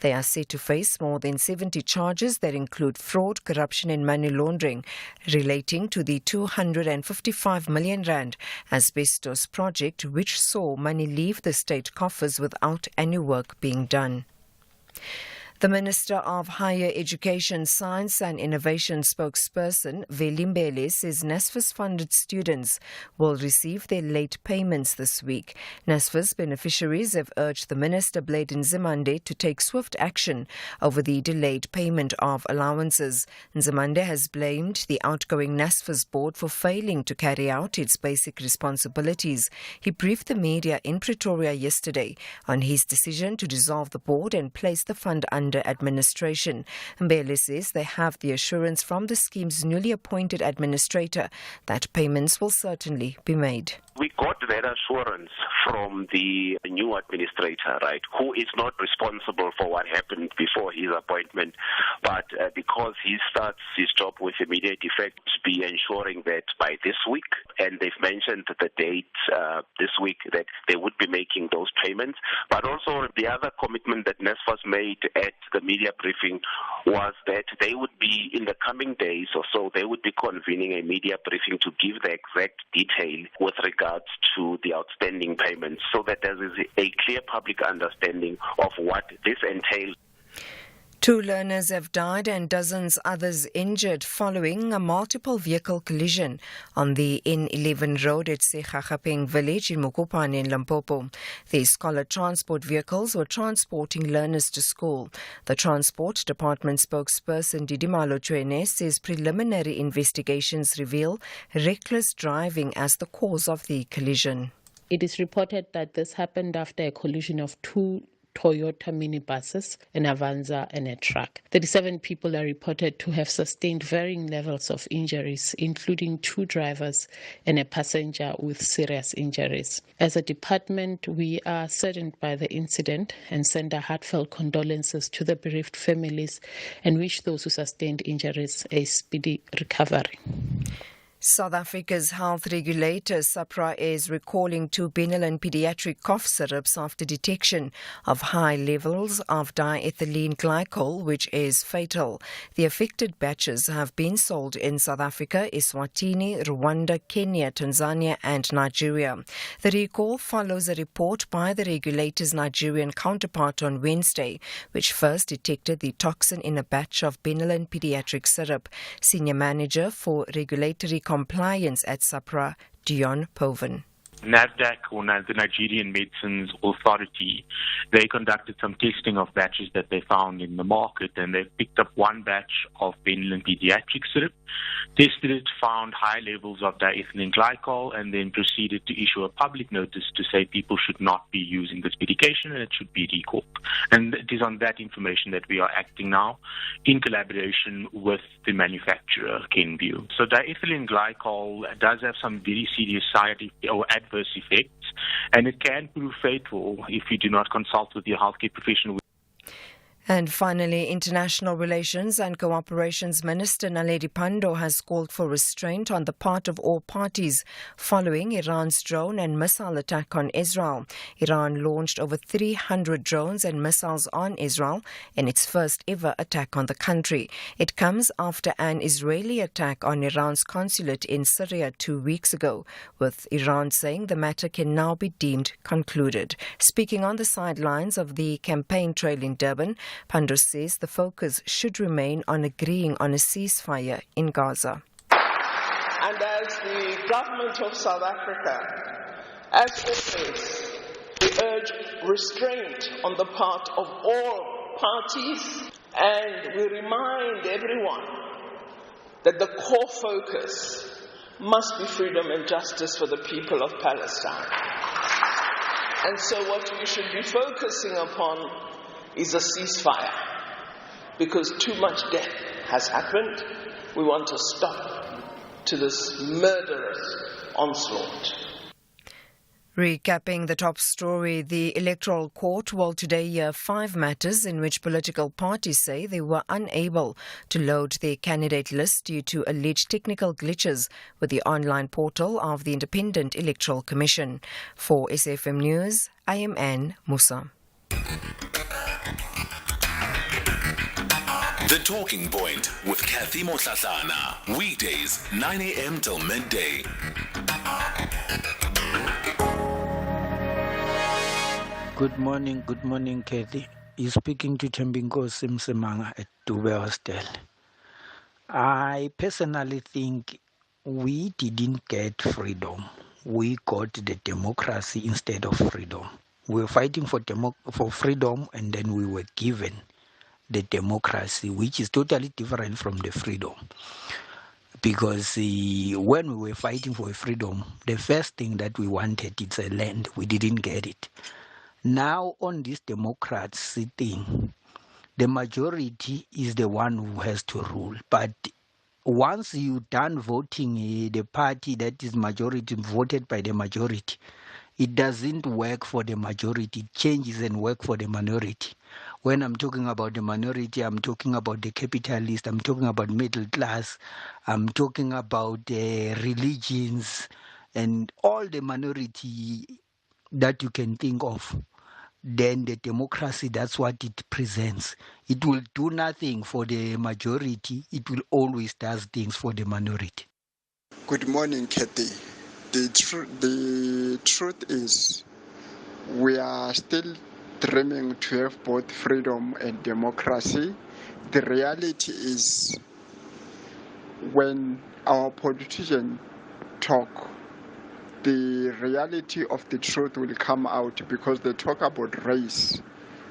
[SPEAKER 5] They are set to face more than 70 charges that include fraud, corruption and money laundering relating to the 255 million rand asbestos project, which saw money leave the state coffers without any work being done. The Minister of Higher Education, Science and Innovation spokesperson, Veli Mbele, says NSFAS-funded students will receive their late payments this week. NSFAS beneficiaries have urged the Minister, Blade Nzimande, to take swift action over the delayed payment of allowances. Nzimande has blamed the outgoing NSFAS board for failing to carry out its basic responsibilities. He briefed the media in Pretoria yesterday on his decision to dissolve the board and place the fund under administration. Mbele says they have the assurance from the scheme's newly appointed administrator that payments will certainly be made.
[SPEAKER 20] We got that assurance from the new administrator, right, who is not responsible for what happened before his appointment, but because he starts his job with immediate effect, to be ensuring that by this week, and they've mentioned the date this week, that they would be making those payments. But also the other commitment that NSFAS made at the media briefing was that they would be, in the coming days or so, they would be convening a media briefing to give the exact detail with regards to the outstanding payments, so that there is a clear public understanding of what this entails.
[SPEAKER 5] 2 learners have died and dozens others injured following a multiple vehicle collision on the N11 road at Sekgagapeng village in Mokopane in Limpopo. The scholar transport vehicles were transporting learners to school. The Transport Department spokesperson Didimalo Chwene says preliminary investigations reveal reckless driving as the cause of the collision.
[SPEAKER 21] It is reported that this happened after a collision of 2 Toyota minibuses, an Avanza and a truck. 37 people are reported to have sustained varying levels of injuries, including 2 drivers and a passenger with serious injuries. As a department, we are saddened by the incident and send our heartfelt condolences to the bereaved families and wish those who sustained injuries a speedy recovery.
[SPEAKER 5] South Africa's health regulator, SAHPRA, is recalling 2 Benylin pediatric cough syrups after detection of high levels of diethylene glycol, which is fatal. The affected batches have been sold in South Africa, Eswatini, Rwanda, Kenya, Tanzania and Nigeria. The recall follows a report by the regulator's Nigerian counterpart on Wednesday, which first detected the toxin in a batch of Benylin pediatric syrup. Senior Manager for Regulatory Compliance at SAHPRA, Dion Poven.
[SPEAKER 22] NASDAQ, or the Nigerian Medicines Authority, they conducted some testing of batches that they found in the market, and they picked up 1 batch of Benylin pediatric syrup, tested it, found high levels of diethylene glycol, and then proceeded to issue a public notice to say people should not be using this medication and it should be recalled. And it is on that information that we are acting now in collaboration with the manufacturer, Kenvue. So diethylene glycol does have some very serious side or adverse effects, and it can prove fatal if you do not consult with your healthcare professional.
[SPEAKER 5] And finally, International Relations and Cooperations Minister Naledi Pandor has called for restraint on the part of all parties following Iran's drone and missile attack on Israel. Iran launched over 300 drones and missiles on Israel in its first ever attack on the country. It comes after an Israeli attack on Iran's consulate in Syria 2 weeks ago, with Iran saying the matter can now be deemed concluded. Speaking on the sidelines of the campaign trail in Durban, Pandor says the focus should remain on agreeing on a ceasefire in Gaza.
[SPEAKER 23] And as the government of South Africa, as always, we urge restraint on the part of all parties, and we remind everyone that the core focus must be freedom and justice for the people of Palestine. And so what we should be focusing upon is a ceasefire, because too much death has happened. We want to stop to this murderous onslaught.
[SPEAKER 5] Recapping the top story, the Electoral Court will today hear 5 matters in which political parties say they were unable to load their candidate list due to alleged technical glitches with the online portal of the Independent Electoral Commission. For SFM News, I am Anne Musa.
[SPEAKER 6] The Talking Point with Cathy Mohlahlana. Weekdays, 9 a.m. till midday.
[SPEAKER 24] Good morning, Cathy. You're speaking to Tembinko Simsemanga at Dube Hostel. I personally think we didn't get freedom. We got the democracy instead of freedom. We were fighting for freedom, and then we were given the democracy, which is totally different from the freedom. Because when we were fighting for freedom, the first thing that we wanted is a land. We didn't get it. Now on this democracy thing, the majority is the one who has to rule. But once you're done voting, the party that is majority voted by the majority, it doesn't work for the majority. It changes and work for the minority. When I'm talking about the minority, I'm talking about the capitalist, I'm talking about middle class, I'm talking about religions and all the minority that you can think of. Then the democracy, that's what it presents. It will do nothing for the majority. It will always does things for the minority.
[SPEAKER 7] Good morning, Cathy. The truth is, we are still dreaming to have both freedom and democracy. The reality is, when our politicians talk, the reality of the truth will come out, because they talk about race.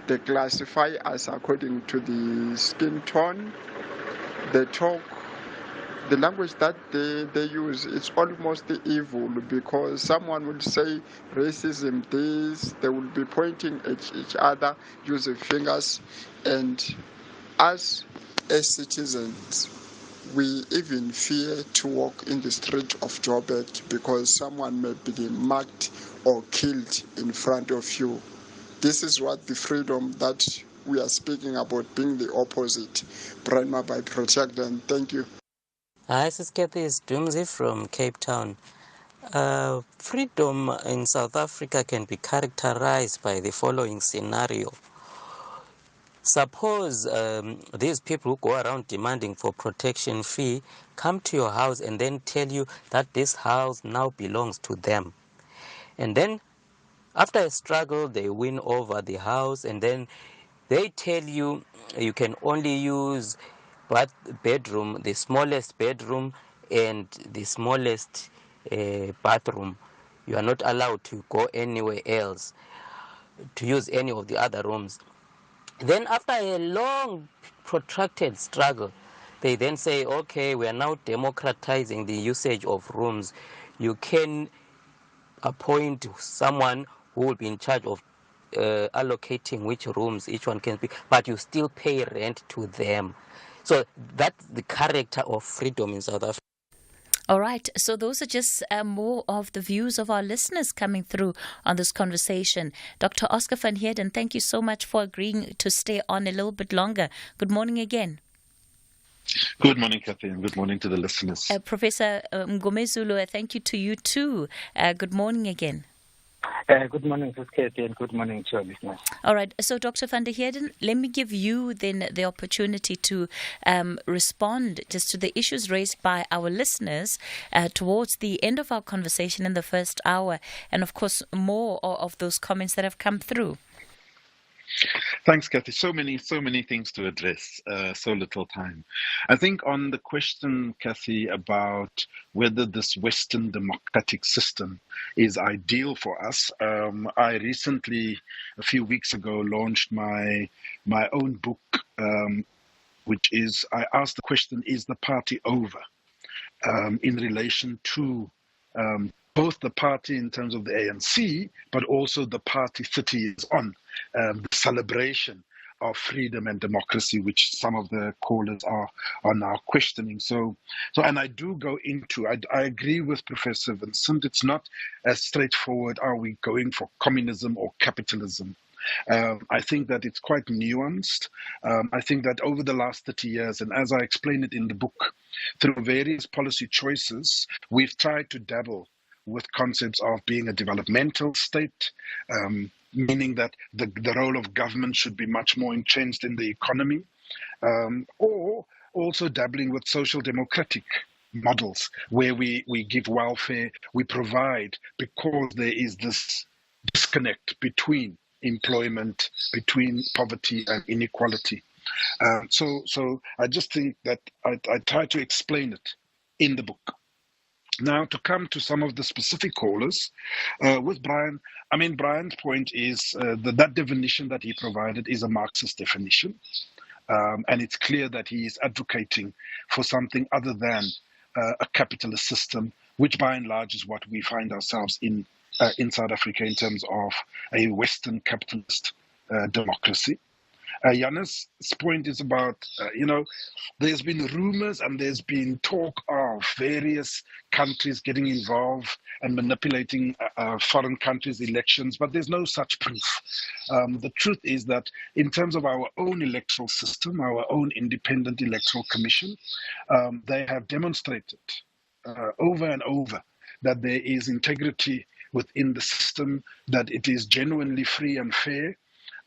[SPEAKER 7] They classify us according to the skin tone. They talk, the language that they use, it's almost evil, because someone will say racism this, they will be pointing at each other, using fingers, and us as citizens, we even fear to walk in the street of Joburg because someone may be mugged or killed in front of you. This is what the freedom that we are speaking about, being the opposite. Brian Mabai, Project, and thank you.
[SPEAKER 8] Hi, this is Cathy Doomsy from Cape Town. Freedom in South Africa can be characterized by the following scenario. Suppose these people who go around demanding for protection fee come to your house and then tell you that this house now belongs to them. And then after a struggle, they win over the house, and then they tell you you can only use bedroom, the smallest bedroom and the smallest bathroom. You are not allowed to go anywhere else to use any of the other rooms. Then after a long protracted struggle, they then say, okay, we are now democratizing the usage of rooms. You can appoint someone who will be in charge of allocating which rooms each one can be, but you still pay rent to them. So that's the character of freedom in South Africa.
[SPEAKER 2] All right. So those are just more of the views of our listeners coming through on this conversation. Dr. Oscar van Heerden, thank you so much for agreeing to stay on a little bit longer. Good morning again.
[SPEAKER 4] Good morning, Cathy, and good morning to the listeners.
[SPEAKER 2] Professor Mgomezulu, thank you to you too. Good morning again.
[SPEAKER 1] Good morning, Cathy, and good morning to our listeners.
[SPEAKER 2] All right. So, Dr. van der Heerden, let me give you then the opportunity to respond just to the issues raised by our listeners towards the end of our conversation in the first hour, and of course, more of those comments that have come through.
[SPEAKER 4] Thanks, Cathy. So many things to address, so little time. I think on the question, Cathy, about whether this Western democratic system is ideal for us, I recently, a few weeks ago, launched my own book, which is, I asked the question, is the party over? In relation to both the party in terms of the ANC, but also the party 30 years on, the celebration of freedom and democracy, which some of the callers are now questioning. So, and I do go into, I agree with Professor Vincent, it's not as straightforward, are we going for communism or capitalism? I think that it's quite nuanced. I think that over the last 30 years, and as I explain it in the book, through various policy choices, we've tried to dabble with concepts of being a developmental state, meaning that the role of government should be much more entrenched in the economy, or also dabbling with social democratic models where we give welfare, we provide, because there is this disconnect between employment, between poverty and inequality. So I just think that I try to explain it in the book. Now, to come to some of the specific callers, with Brian, I mean, Brian's point is that definition that he provided is a Marxist definition. And it's clear that he is advocating for something other than a capitalist system, which by and large is what we find ourselves in South Africa in terms of a Western capitalist democracy. Janus's point is about, there's been rumors and there's been talk of various countries getting involved and manipulating foreign countries' elections, but there's no such proof. The truth is that in terms of our own electoral system, our own independent electoral commission, they have demonstrated over and over that there is integrity within the system, that it is genuinely free and fair.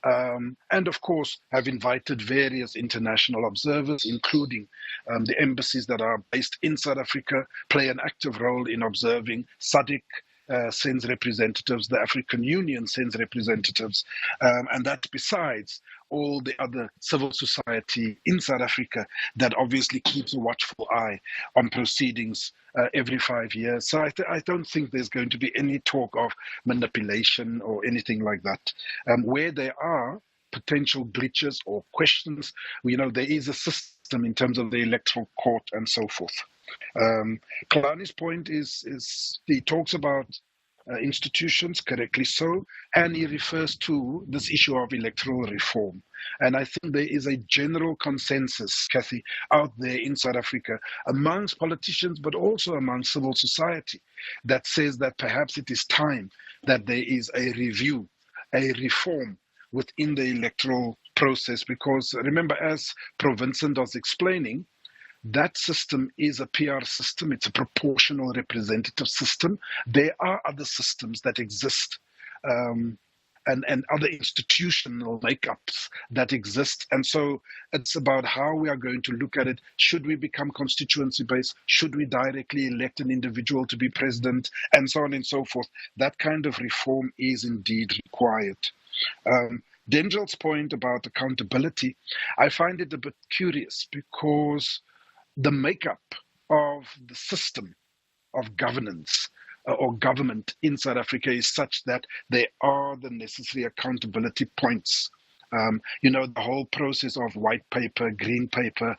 [SPEAKER 4] And of course, have invited various international observers, including the embassies that are based in South Africa, play an active role in observing. SADC sends representatives, the African Union sends representatives, and that besides all the other civil society in South Africa that obviously keeps a watchful eye on proceedings every 5 years. So I don't think there's going to be any talk of manipulation or anything like that. Where there are potential glitches or questions, there is a system in terms of the electoral court and so forth. Kalani's point is he talks about institutions, correctly so, and he refers to this issue of electoral reform. And I think there is a general consensus, Cathy, out there in South Africa, amongst politicians, but also among civil society, that says that perhaps it is time that there is a review, a reform within the electoral process. Because remember, as Prof. Vincent was explaining, that system is a PR system. It's a proportional representative system. There are other systems that exist and other institutional makeups that exist. And so it's about how we are going to look at it. Should we become constituency-based? Should we directly elect an individual to be president? And so on and so forth. That kind of reform is indeed required. Dengel's point about accountability, I find it a bit curious because the makeup of the system of governance or government in South Africa is such that there are the necessary accountability points. The whole process of white paper, green paper,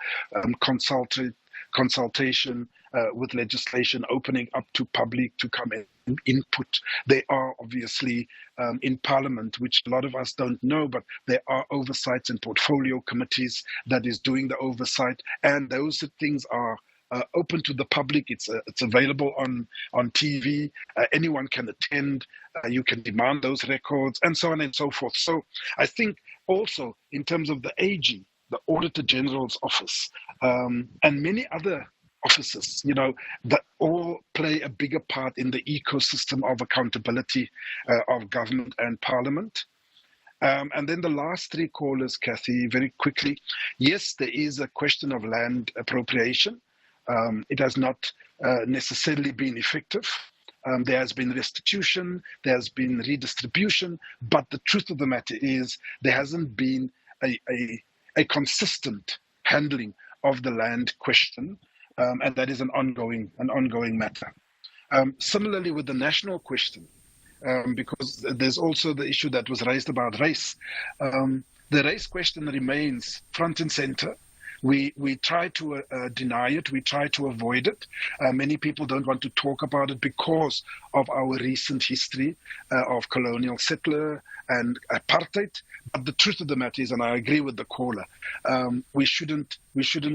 [SPEAKER 4] consultation with legislation, opening up to public to come in input. They are obviously in Parliament, which a lot of us don't know, but there are oversights and portfolio committees that is doing the oversight, and those things are open to the public. It's available on TV. Anyone can attend. You can demand those records, and so on and so forth. So I think also in terms of the AG, the Auditor General's office, and many other offices, that all play a bigger part in the ecosystem of accountability of government and parliament. And then the last three callers, Cathy, very quickly. Yes, there is a question of land appropriation. It has not necessarily been effective. There has been restitution, there has been redistribution, but the truth of the matter is there hasn't been a consistent handling of the land question. And that is an ongoing matter. Similarly with the national question, because there's also the issue that was raised about race. The race question remains front and center. We try to deny it. We try to avoid it. Many people don't want to talk about it because of our recent history of colonial settler and apartheid. But the truth of the matter is, and I agree with the caller, we shouldn't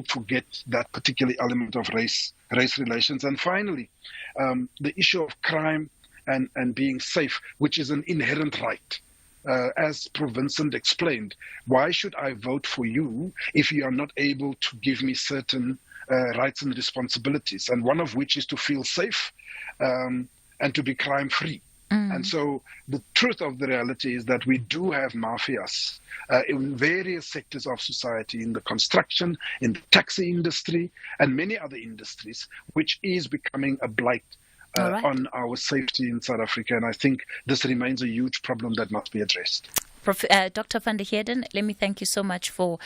[SPEAKER 4] forget that particular element of race relations. And finally, the issue of crime and being safe, which is an inherent right. As Prof. Vincent explained, why should I vote for you if you are not able to give me certain rights and responsibilities, and one of which is to feel safe and to be crime-free. And so the truth of the reality is that we do have mafias in various sectors of society, in the construction, in the taxi industry, and many other industries, which is becoming a blight on our safety in South Africa. And I think this remains a huge problem that must be addressed.
[SPEAKER 2] Dr. van der Heerden, let me thank you so much for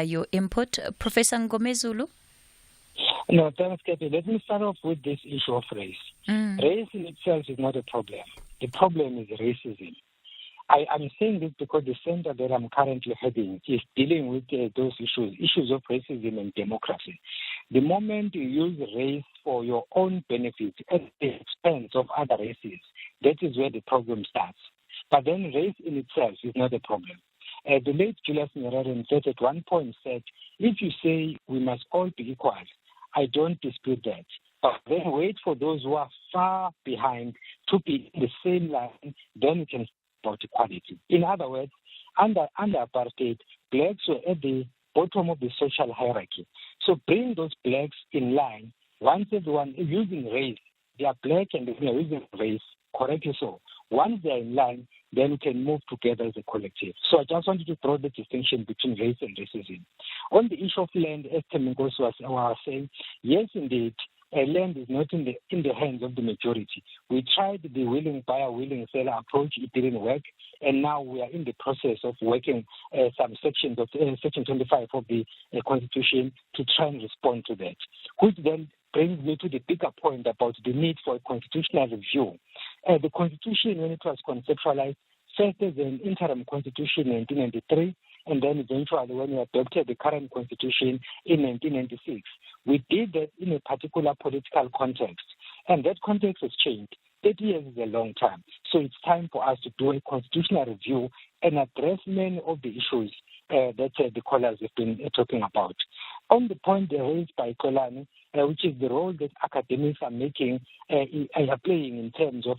[SPEAKER 2] your input. Professor Ngomezulu?
[SPEAKER 1] No, thanks, Cathy. Let me start off with this issue of race. Race in itself is not a problem. The problem is racism. I'm saying this because the center that I'm currently heading is dealing with those issues of racism and democracy. The moment you use race for your own benefit at the expense of other races, that is where the problem starts. But then race in itself is not a problem. The late Julius Nyerere said at one point, said, if you say we must all be equal, I don't dispute that. But then wait for those who are far behind to be in the same line, then we can speak about equality. In other words, under apartheid, blacks were at the bottom of the social hierarchy. So bring those blacks in line. Once everyone is using race, they are black and they are using race, correctly so. Once they are in line, then we can move together as a collective. So I just wanted to draw the distinction between race and racism. On the issue of land, as Temingos was saying, yes, indeed, land is not in the hands of the majority. We tried the willing buyer, willing seller approach. It didn't work. And now we are in the process of working some sections of Section 25 of the Constitution to try and respond to that, which then brings me to the bigger point about the need for a constitutional review. The Constitution, when it was conceptualized, first as an interim constitution in 1993, and then eventually when we adopted the current constitution in 1996. We did that in a particular political context, and that context has changed. 30 years is a long time, so it's time for us to do a constitutional review and address many of the issues that the callers have been talking about. On the point raised by Kolani, which is the role that academics are making, are playing in terms of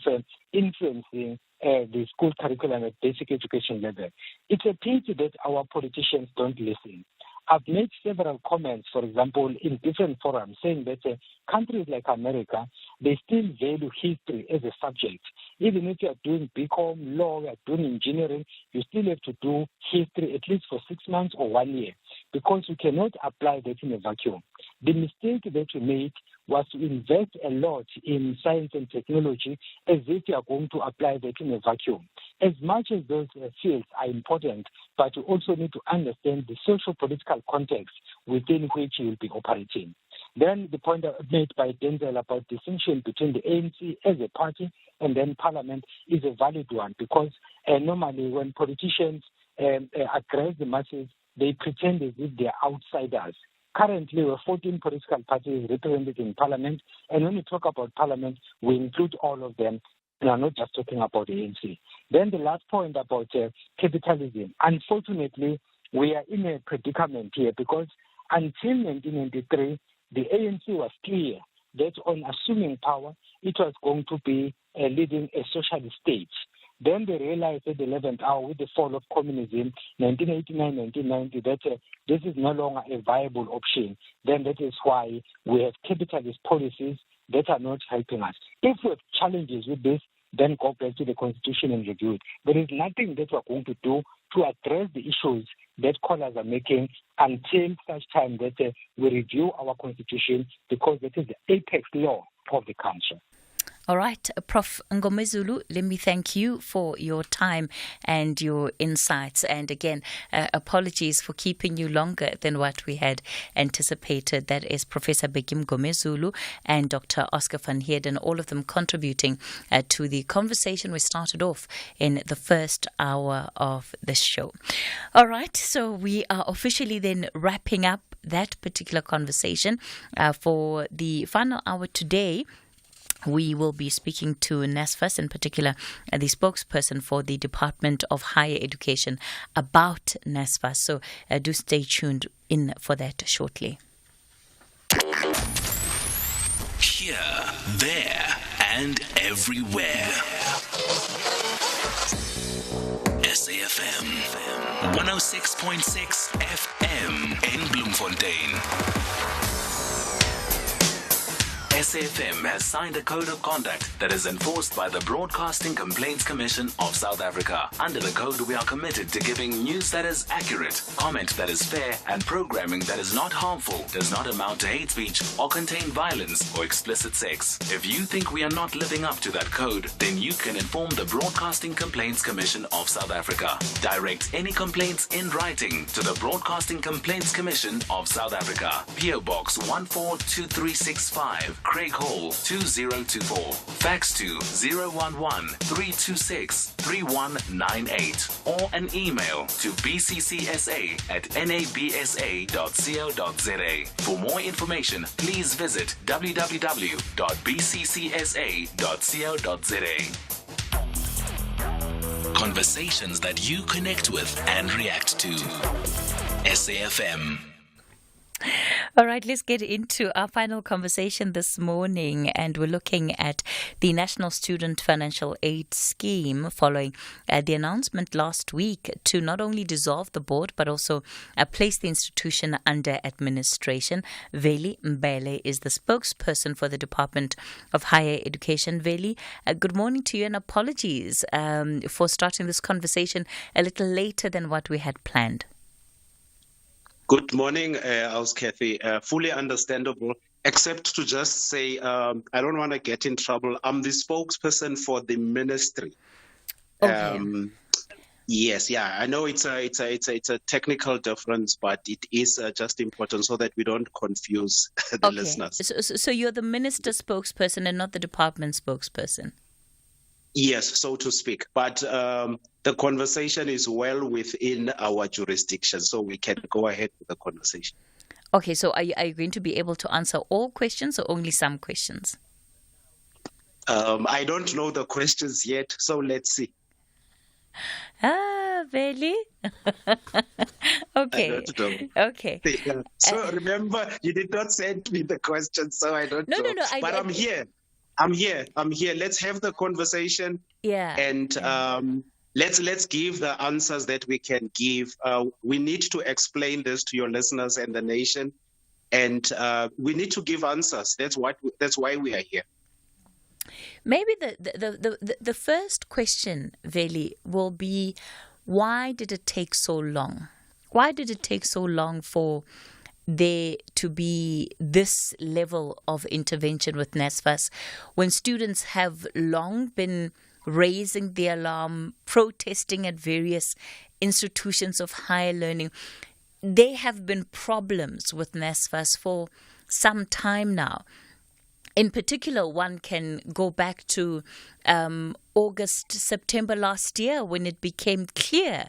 [SPEAKER 1] influencing the school curriculum at basic education level. It's a pity that our politicians don't listen. I've made several comments, for example, in different forums, saying that countries like America, they still value history as a subject. Even if you are doing BCom, law, you are doing engineering, you still have to do history at least for 6 months or 1 year, because you cannot apply that in a vacuum. The mistake that we made was to invest a lot in science and technology as if you are going to apply that in a vacuum. As much as those fields are important, but you also need to understand the social-political context within which you will be operating. Then the point made by Denzel about distinction between the ANC as a party and then Parliament is a valid one, because normally when politicians address the masses, they pretend as if they are outsiders. Currently, we have 14 political parties represented in Parliament, and when we talk about Parliament, we include all of them. We are not just talking about the ANC. Then the last point about capitalism. Unfortunately, we are in a predicament here because until 1993, the ANC was clear that on assuming power, it was going to be leading a socialist state. Then they realized at the 11th hour with the fall of communism, 1989-1990, that this is no longer a viable option. Then that is why we have capitalist policies that are not helping us. If we have challenges with this, then go back to the Constitution and review it. There is nothing that we're going to do to address the issues that callers are making until such time that we review our Constitution, because that is the apex law of the country.
[SPEAKER 2] All right, Prof. Ngomezulu, let me thank you for your time and your insights. And again, apologies for keeping you longer than what we had anticipated. That is Professor Begim Ngomezulu and Dr. Oscar van Heerden, all of them contributing to the conversation we started off in the first hour of this show. All right, so we are officially then wrapping up that particular conversation for the final hour today. We will be speaking to NSFAS, in particular the spokesperson for the Department of Higher Education, about NSFAS. So do stay tuned in for that shortly.
[SPEAKER 6] Here, there, and everywhere. SAFM 106.6 FM in Bloemfontein. SAFM has signed a code of conduct that is enforced by the Broadcasting Complaints Commission of South Africa. Under the code, we are committed to giving news that is accurate, comment that is fair, and programming that is not harmful, does not amount to hate speech, or contain violence or explicit sex. If you think we are not living up to that code, then you can inform the Broadcasting Complaints Commission of South Africa. Direct any complaints in writing to the Broadcasting Complaints Commission of South Africa. PO Box 142365. Craig Hall 2024. Fax to 011-326-3198 or an email to bccsa@nabsa.co.za. For more information, please visit www.bccsa.co.za. Conversations that you connect with and react to. SAFM.
[SPEAKER 2] All right, let's get into our final conversation this morning, and we're looking at the National Student Financial Aid Scheme following the announcement last week to not only dissolve the board but also place the institution under administration. Veli Mbele is the spokesperson for the Department of Higher Education. Veli, good morning to you, and apologies for starting this conversation a little later than what we had planned.
[SPEAKER 9] Good morning, Cathy. Fully understandable, except to just say I don't want to get in trouble. I'm the spokesperson for the ministry.
[SPEAKER 2] Okay.
[SPEAKER 9] Yes, yeah, I know it's a technical difference, but it is just important so that we don't confuse the listeners.
[SPEAKER 2] So you're the minister spokesperson and not the department spokesperson?
[SPEAKER 9] Yes, so to speak. But the conversation is well within our jurisdiction, so we can go ahead with the conversation.
[SPEAKER 2] Okay, so are you going to be able to answer all questions or only some questions?
[SPEAKER 9] I don't know the questions yet, so let's see.
[SPEAKER 2] Really? Okay.
[SPEAKER 9] I don't know.
[SPEAKER 2] Okay.
[SPEAKER 9] Yeah. So remember, you did not send me the questions, so I don't know.
[SPEAKER 2] No.
[SPEAKER 9] But I'm here. I'm here. Let's have the conversation.
[SPEAKER 2] Yeah.
[SPEAKER 9] And let's give the answers that we can give. We need to explain this to your listeners and the nation, and we need to give answers. That's why we are here.
[SPEAKER 2] Maybe the first question, Veli, will be, why did it take so long? Why did it take so long for there to be this level of intervention with NSFAS when students have long been raising the alarm, protesting at various institutions of higher learning? There have been problems with NSFAS for some time now. In particular, one can go back to August, September last year when it became clear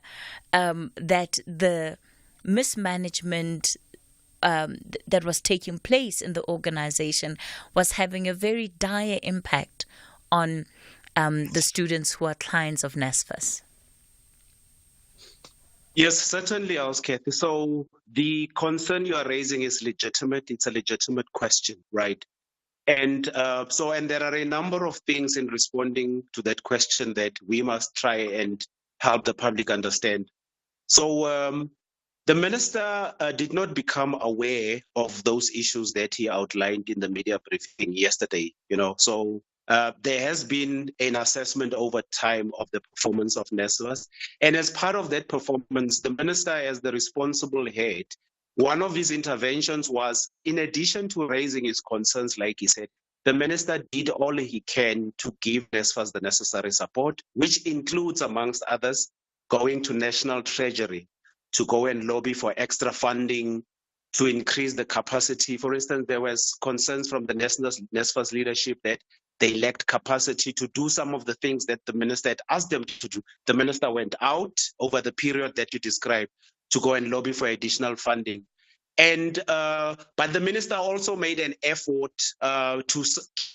[SPEAKER 2] that the mismanagement that was taking place in the organization was having a very dire impact on the students who are clients of NSFAS.
[SPEAKER 9] Yes, certainly, Cathy. So the concern you are raising is legitimate. It's a legitimate question, right? And there are a number of things in responding to that question that we must try and help the public understand. So the minister did not become aware of those issues that he outlined in the media briefing yesterday. So there has been an assessment over time of the performance of NSFAS, and as part of that performance, the minister, as the responsible head, one of his interventions was, in addition to raising his concerns, like he said, the minister did all he can to give NSFAS the necessary support, which includes, amongst others, going to National Treasury to go and lobby for extra funding to increase the capacity. For instance, there was concerns from the NSFAS leadership that they lacked capacity to do some of the things that the minister had asked them to do. The minister went out over the period that you described to go and lobby for additional funding. But the minister also made an effort to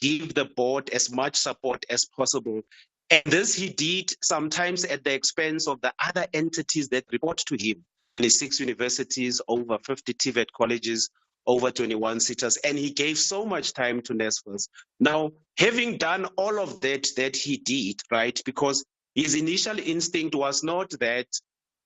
[SPEAKER 9] give the board as much support as possible. And this he did sometimes at the expense of the other entities that report to him. 26 universities, over 50 TVET colleges, over 21 sitters, and he gave so much time to NSFAS. Now, having done all of that he did, right, because his initial instinct was not that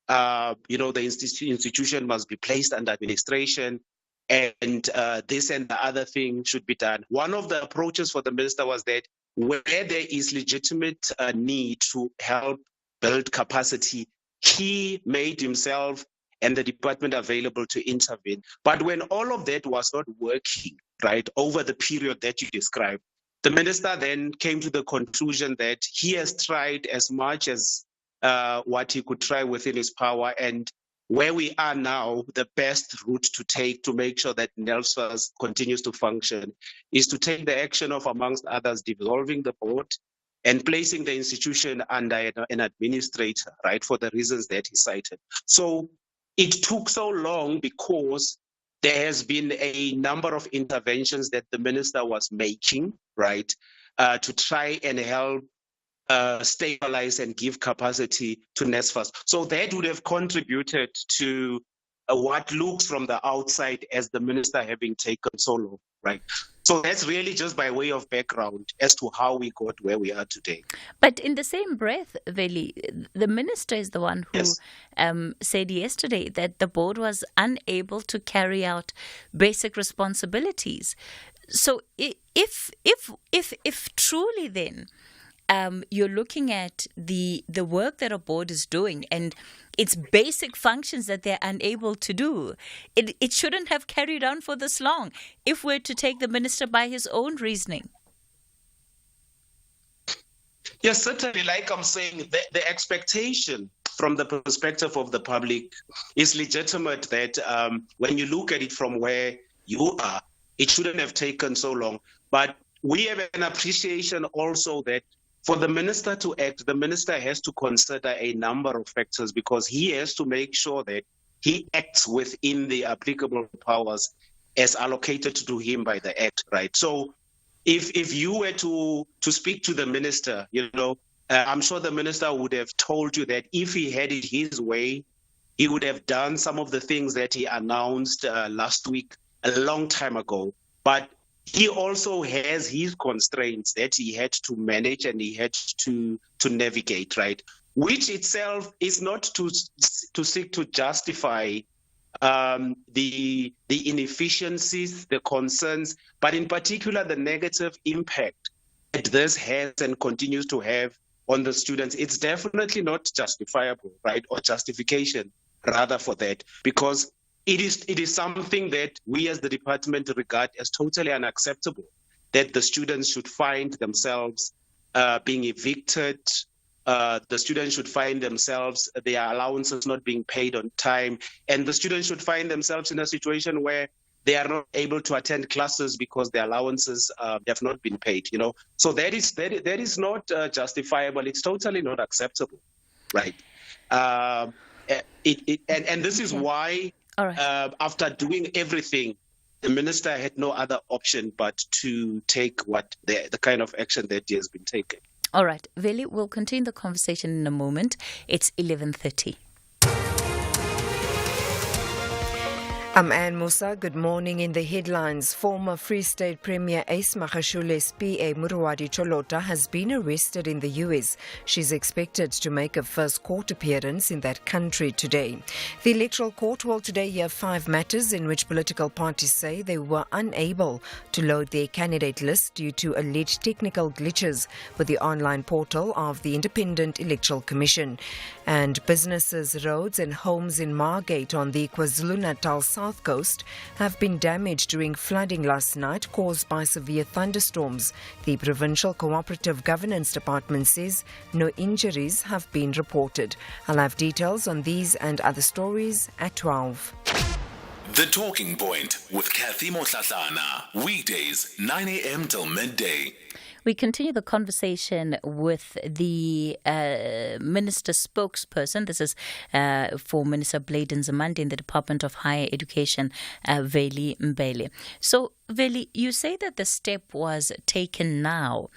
[SPEAKER 9] the institution must be placed under administration and this and the other thing should be done. One of the approaches for the minister was that where there is legitimate need to help build capacity, he made himself and the department available to intervene. But when all of that was not working, right, over the period that you described, the minister then came to the conclusion that he has tried as much as what he could try within his power, and where we are now, the best route to take to make sure that NSFAS continues to function is to take the action of, amongst others, dissolving the board and placing the institution under an administrator, right, for the reasons that he cited. So it took so long because there has been a number of interventions that the minister was making, right, to try and help stabilize and give capacity to NSFAS. So that would have contributed to what looks from the outside as the minister having taken so long, right? So that's really just by way of background as to how we got where we are today.
[SPEAKER 2] But in the same breath, Veli, the minister is the one who said yesterday that the board was unable to carry out basic responsibilities. So if truly then you're looking at the work that a board is doing and its basic functions that they're unable to do, it shouldn't have carried on for this long if we're to take the minister by his own reasoning.
[SPEAKER 9] Yes, certainly, like I'm saying, the expectation from the perspective of the public is legitimate that when you look at it from where you are, it shouldn't have taken so long. But we have an appreciation also that for the minister to act, the minister has to consider a number of factors because he has to make sure that he acts within the applicable powers as allocated to him by the Act, right? So if you were to speak to the minister, I'm sure the minister would have told you that if he had it his way, he would have done some of the things that he announced last week a long time ago. But he also has his constraints that he had to manage and he had to navigate, right? Which itself is not to seek to justify the inefficiencies, the concerns, but in particular the negative impact that this has and continues to have on the students. It's definitely not justifiable, right, or justification rather for that, because it is something that we as the department regard as totally unacceptable, that the students should find themselves being evicted, the students should find themselves, their allowances not being paid on time, and the students should find themselves in a situation where they are not able to attend classes because their allowances have not been paid. So that is not justifiable. It's totally not acceptable, right? And this is why. After doing everything, the minister had no other option but to take the kind of action that he has been taken.
[SPEAKER 2] All right, Veli, we'll continue the conversation in a moment. It's 11:30.
[SPEAKER 5] I'm Anne Musa. Good morning. In the headlines, former Free State Premier Ace Magashule's PA Muruwadi Cholota has been arrested in the US. She's expected to make a first court appearance in that country today. The Electoral Court will today hear 5 matters in which political parties say they were unable to load their candidate list due to alleged technical glitches with the online portal of the Independent Electoral Commission. And businesses, roads and homes in Margate on the KwaZulu-Natal South Coast have been damaged during flooding last night caused by severe thunderstorms. The Provincial Cooperative Governance Department says no injuries have been reported. I'll have details on these and other stories at 12.
[SPEAKER 6] The Talking Point with Cathy Mohlahlana. Weekdays, 9 a.m. till midday.
[SPEAKER 2] We continue the conversation with the minister spokesperson. This is for Minister Bladen Zamandi in the Department of Higher Education, Veli Mbele. So, Veli, you say that the step was taken now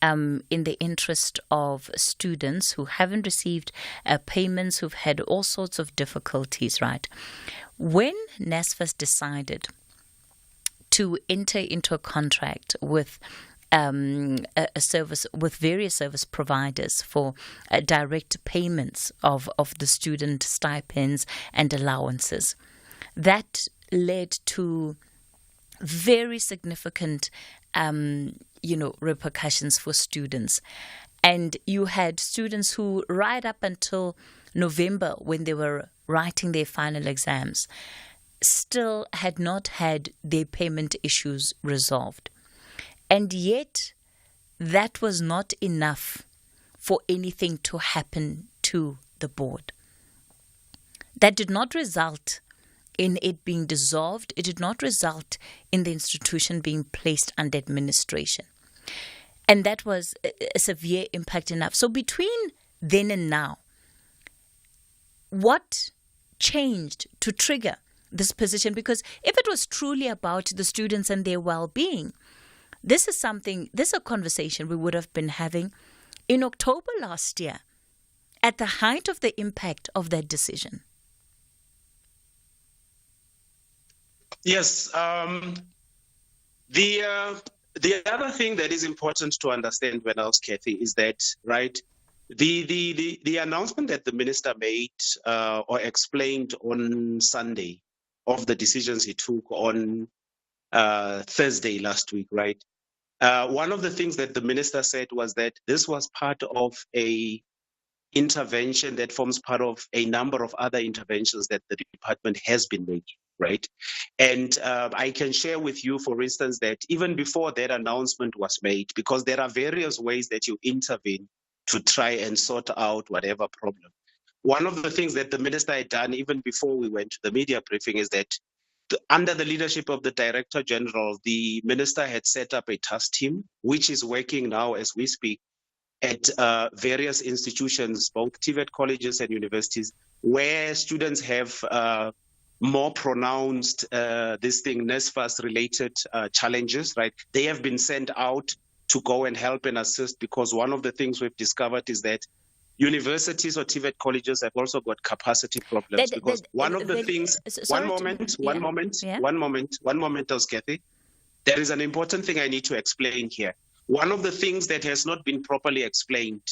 [SPEAKER 2] in the interest of students who haven't received payments, who've had all sorts of difficulties, right? When NSFAS decided to enter into a contract with a service with various service providers for direct payments of the student stipends and allowances, that led to very significant repercussions for students. And you had students who right up until November, when they were writing their final exams, still had not had their payment issues resolved. And yet, that was not enough for anything to happen to the board. That did not result in it being dissolved. It did not result in the institution being placed under administration. And that was a severe impact enough. So between then and now, what changed to trigger this position? Because if it was truly about the students and their well-being, this is a conversation we would have been having in October last year, at the height of the impact of that decision?
[SPEAKER 9] Yes. The other thing that is important to understand, when else, Cathy, is that, right, the announcement that the minister made or explained on Sunday of the decisions he took on Thursday last week, right? One of the things that the minister said was that this was part of a intervention that forms part of a number of other interventions that the department has been making, right? And I can share with you, for instance, that even before that announcement was made, because there are various ways that you intervene to try and sort out whatever problem. One of the things that the minister had done even before we went to the media briefing is that under the leadership of the Director General, the minister had set up a task team, which is working now as we speak at various institutions, both TVET colleges and universities, where students have more pronounced NSFAS-related challenges, right? They have been sent out to go and help and assist, because one of the things we've discovered is that universities or TVET colleges have also got capacity problems, because one of the things... One moment, Cathy. There is an important thing I need to explain here. One of the things that has not been properly explained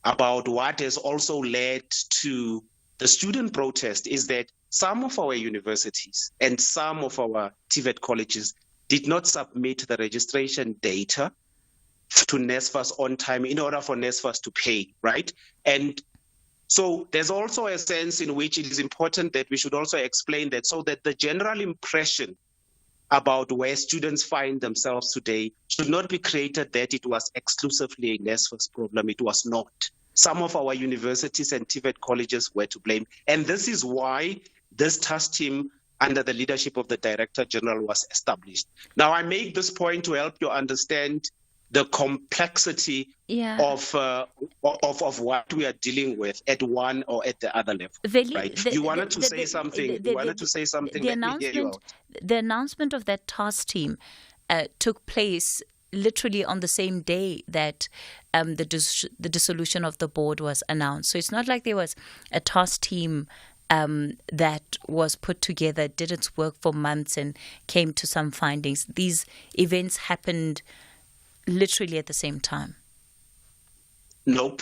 [SPEAKER 9] about what has also led to the student protest is that some of our universities and some of our TVET colleges did not submit the registration data to NSFAS on time in order for NSFAS to pay, right? And so there's also a sense in which it is important that we should also explain that, so that the general impression about where students find themselves today should not be created that it was exclusively a NSFAS problem. It was not. Some of our universities and TVET colleges were to blame. And this is why this task team under the leadership of the Director General was established. Now, I make this point to help you understand the complexity of what we are dealing with at one or at the other level. Right? You wanted to say something.
[SPEAKER 2] The announcement of that task team took place literally on the same day that the dissolution of the board was announced. So it's not like there was a task team that was put together, did its work for months and came to some findings. These events happened literally at the same time.
[SPEAKER 9] Nope.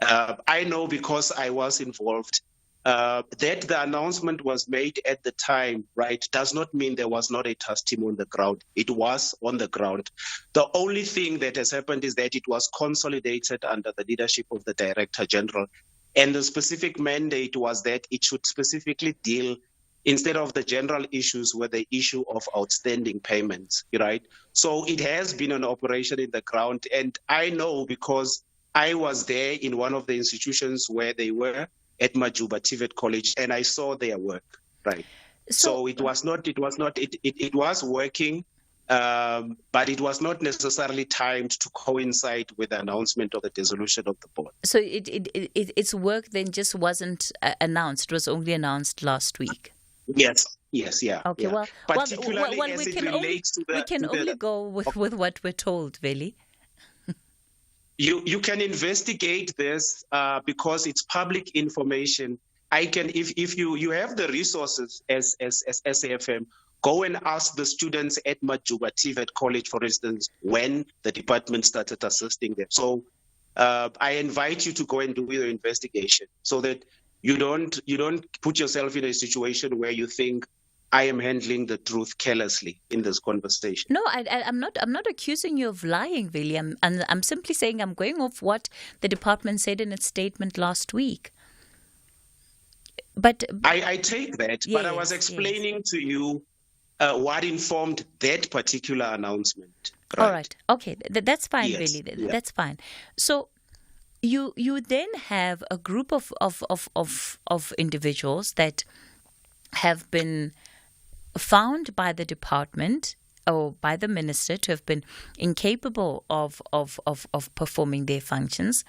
[SPEAKER 9] I know because I was involved. That the announcement was made at the time, right, does not mean there was not a task team on the ground. It was on the ground. The only thing that has happened is that it was consolidated under the leadership of the Director General. And the specific mandate was that it should specifically deal, instead of the general issues, with the issue of outstanding payments, right? So it has been an operation in the ground. And I know because I was there in one of the institutions where they were, at Majuba TVET College, and I saw their work, right? So it was working, but it was not necessarily timed to coincide with the announcement of the dissolution of the board.
[SPEAKER 2] So its work then just wasn't announced. It was only announced last week.
[SPEAKER 9] Yes,
[SPEAKER 2] Okay,
[SPEAKER 9] yeah.
[SPEAKER 2] Well, we can only go with what we're told, really.
[SPEAKER 9] You can investigate this because it's public information. I can, if you have the resources as SAFM, go and ask the students at Majuba TVET College, for instance, when the department started assisting them. So I invite you to go and do your investigation so that you don't put yourself in a situation where you think I am handling the truth carelessly in this conversation.
[SPEAKER 2] No, I'm not accusing you of lying, really. I'm simply saying I'm going off what the department said in its statement last week. But
[SPEAKER 9] I take that, but I was explaining to you what informed that particular announcement.
[SPEAKER 2] Right? All right, okay, that's fine,
[SPEAKER 9] yes.
[SPEAKER 2] really. Yeah. That's fine. So you then have a group of individuals that have been found by the department or by the minister to have been incapable of performing their functions.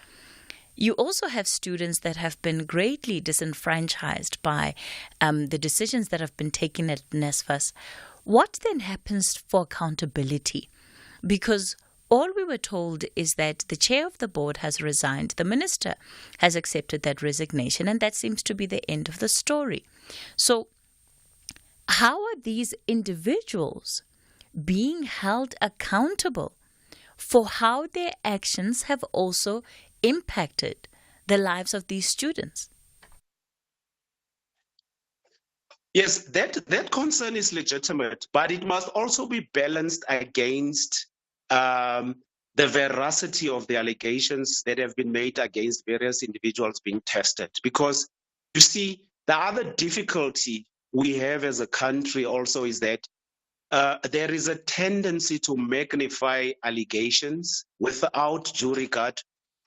[SPEAKER 2] You also have students that have been greatly disenfranchised by the decisions that have been taken at NSFAS. What then happens for accountability? Because all we were told is that the chair of the board has resigned, the minister has accepted that resignation, and that seems to be the end of the story. So how are these individuals being held accountable for how their actions have also impacted the lives of these students?
[SPEAKER 9] Yes, that concern is legitimate, but it must also be balanced against the veracity of the allegations that have been made against various individuals being tested. Because you see, the other difficulty we have as a country also is that there is a tendency to magnify allegations without due regard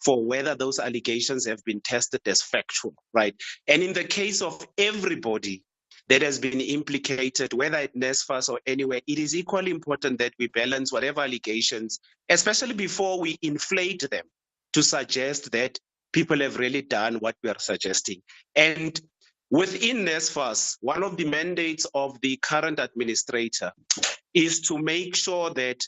[SPEAKER 9] for whether those allegations have been tested as factual, right? And in the case of everybody that has been implicated, whether at NSFAS or anywhere, it is equally important that we balance whatever allegations, especially before we inflate them to suggest that people have really done what we are suggesting. And within NSFAS, one of the mandates of the current administrator is to make sure that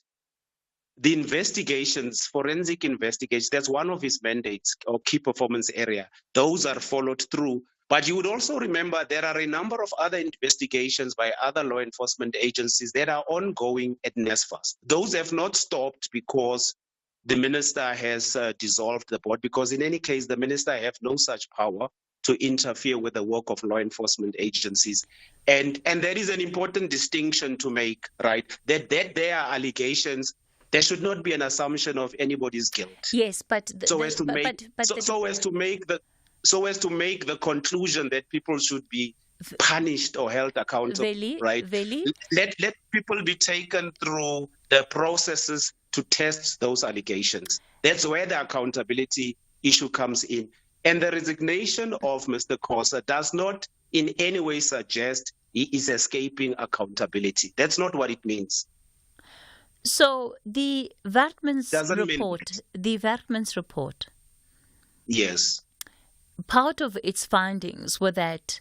[SPEAKER 9] the investigations, forensic investigations, that's one of his mandates or key performance area, those are followed through. But you would also remember there are a number of other investigations by other law enforcement agencies that are ongoing at NSFAS. Those have not stopped because the minister has dissolved the board, because in any case, the minister have no such power to interfere with the work of law enforcement agencies. And that is an important distinction to make, right? That there are allegations, there should not be an assumption of anybody's guilt.
[SPEAKER 2] Yes, but
[SPEAKER 9] so as to make the conclusion that people should be punished or held accountable, right? Let people be taken through the processes to test those allegations. That's where the accountability issue comes in. And the resignation of Mr. Khosa does not in any way suggest he is escaping accountability. That's not what it means.
[SPEAKER 2] So the Wertmans report.
[SPEAKER 9] Yes.
[SPEAKER 2] Part of its findings were that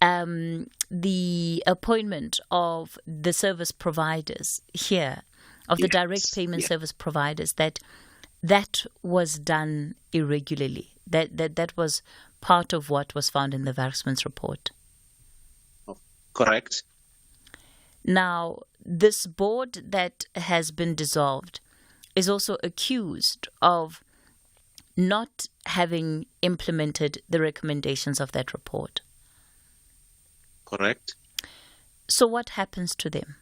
[SPEAKER 2] the appointment of the service providers here, of the direct payment service providers, that was done irregularly. That was part of what was found in the Wertmans report.
[SPEAKER 9] Correct.
[SPEAKER 2] Now, this board that has been dissolved is also accused of not having implemented the recommendations of that report.
[SPEAKER 9] Correct.
[SPEAKER 2] So what happens to them?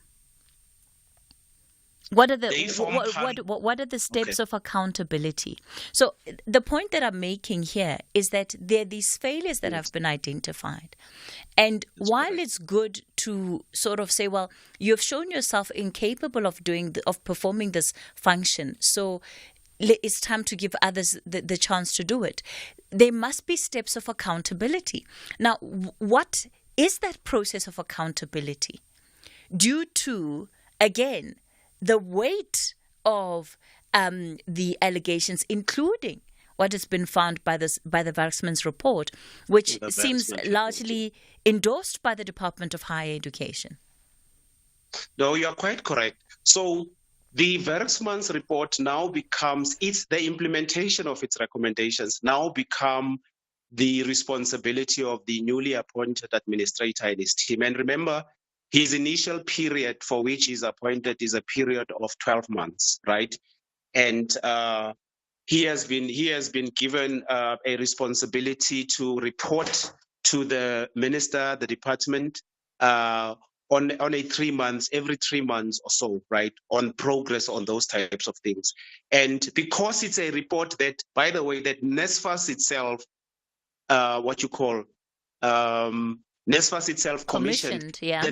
[SPEAKER 2] What are the steps of accountability? So the point that I'm making here is that there are these failures that have been identified. And while it's good to sort of say, well, you've shown yourself incapable of performing this function, so it's time to give others the chance to do it. There must be steps of accountability. Now, what is that process of accountability? Due to, again, the weight of the allegations, including what has been found by the Wertmans report, which seems largely endorsed by the Department of Higher Education.
[SPEAKER 9] No, you're quite correct. So the Wertmans report now becomes, the implementation of its recommendations now become the responsibility of the newly appointed administrator and his team. And remember, his initial period for which he's appointed is a period of 12 months, right? And he has been given a responsibility to report to the minister, the department, on a 3 months, every 3 months or so, right, on progress on those types of things. And because it's a report that, by the way, that NSFAS itself, NSFAS itself commissioned.
[SPEAKER 2] Yeah.
[SPEAKER 9] The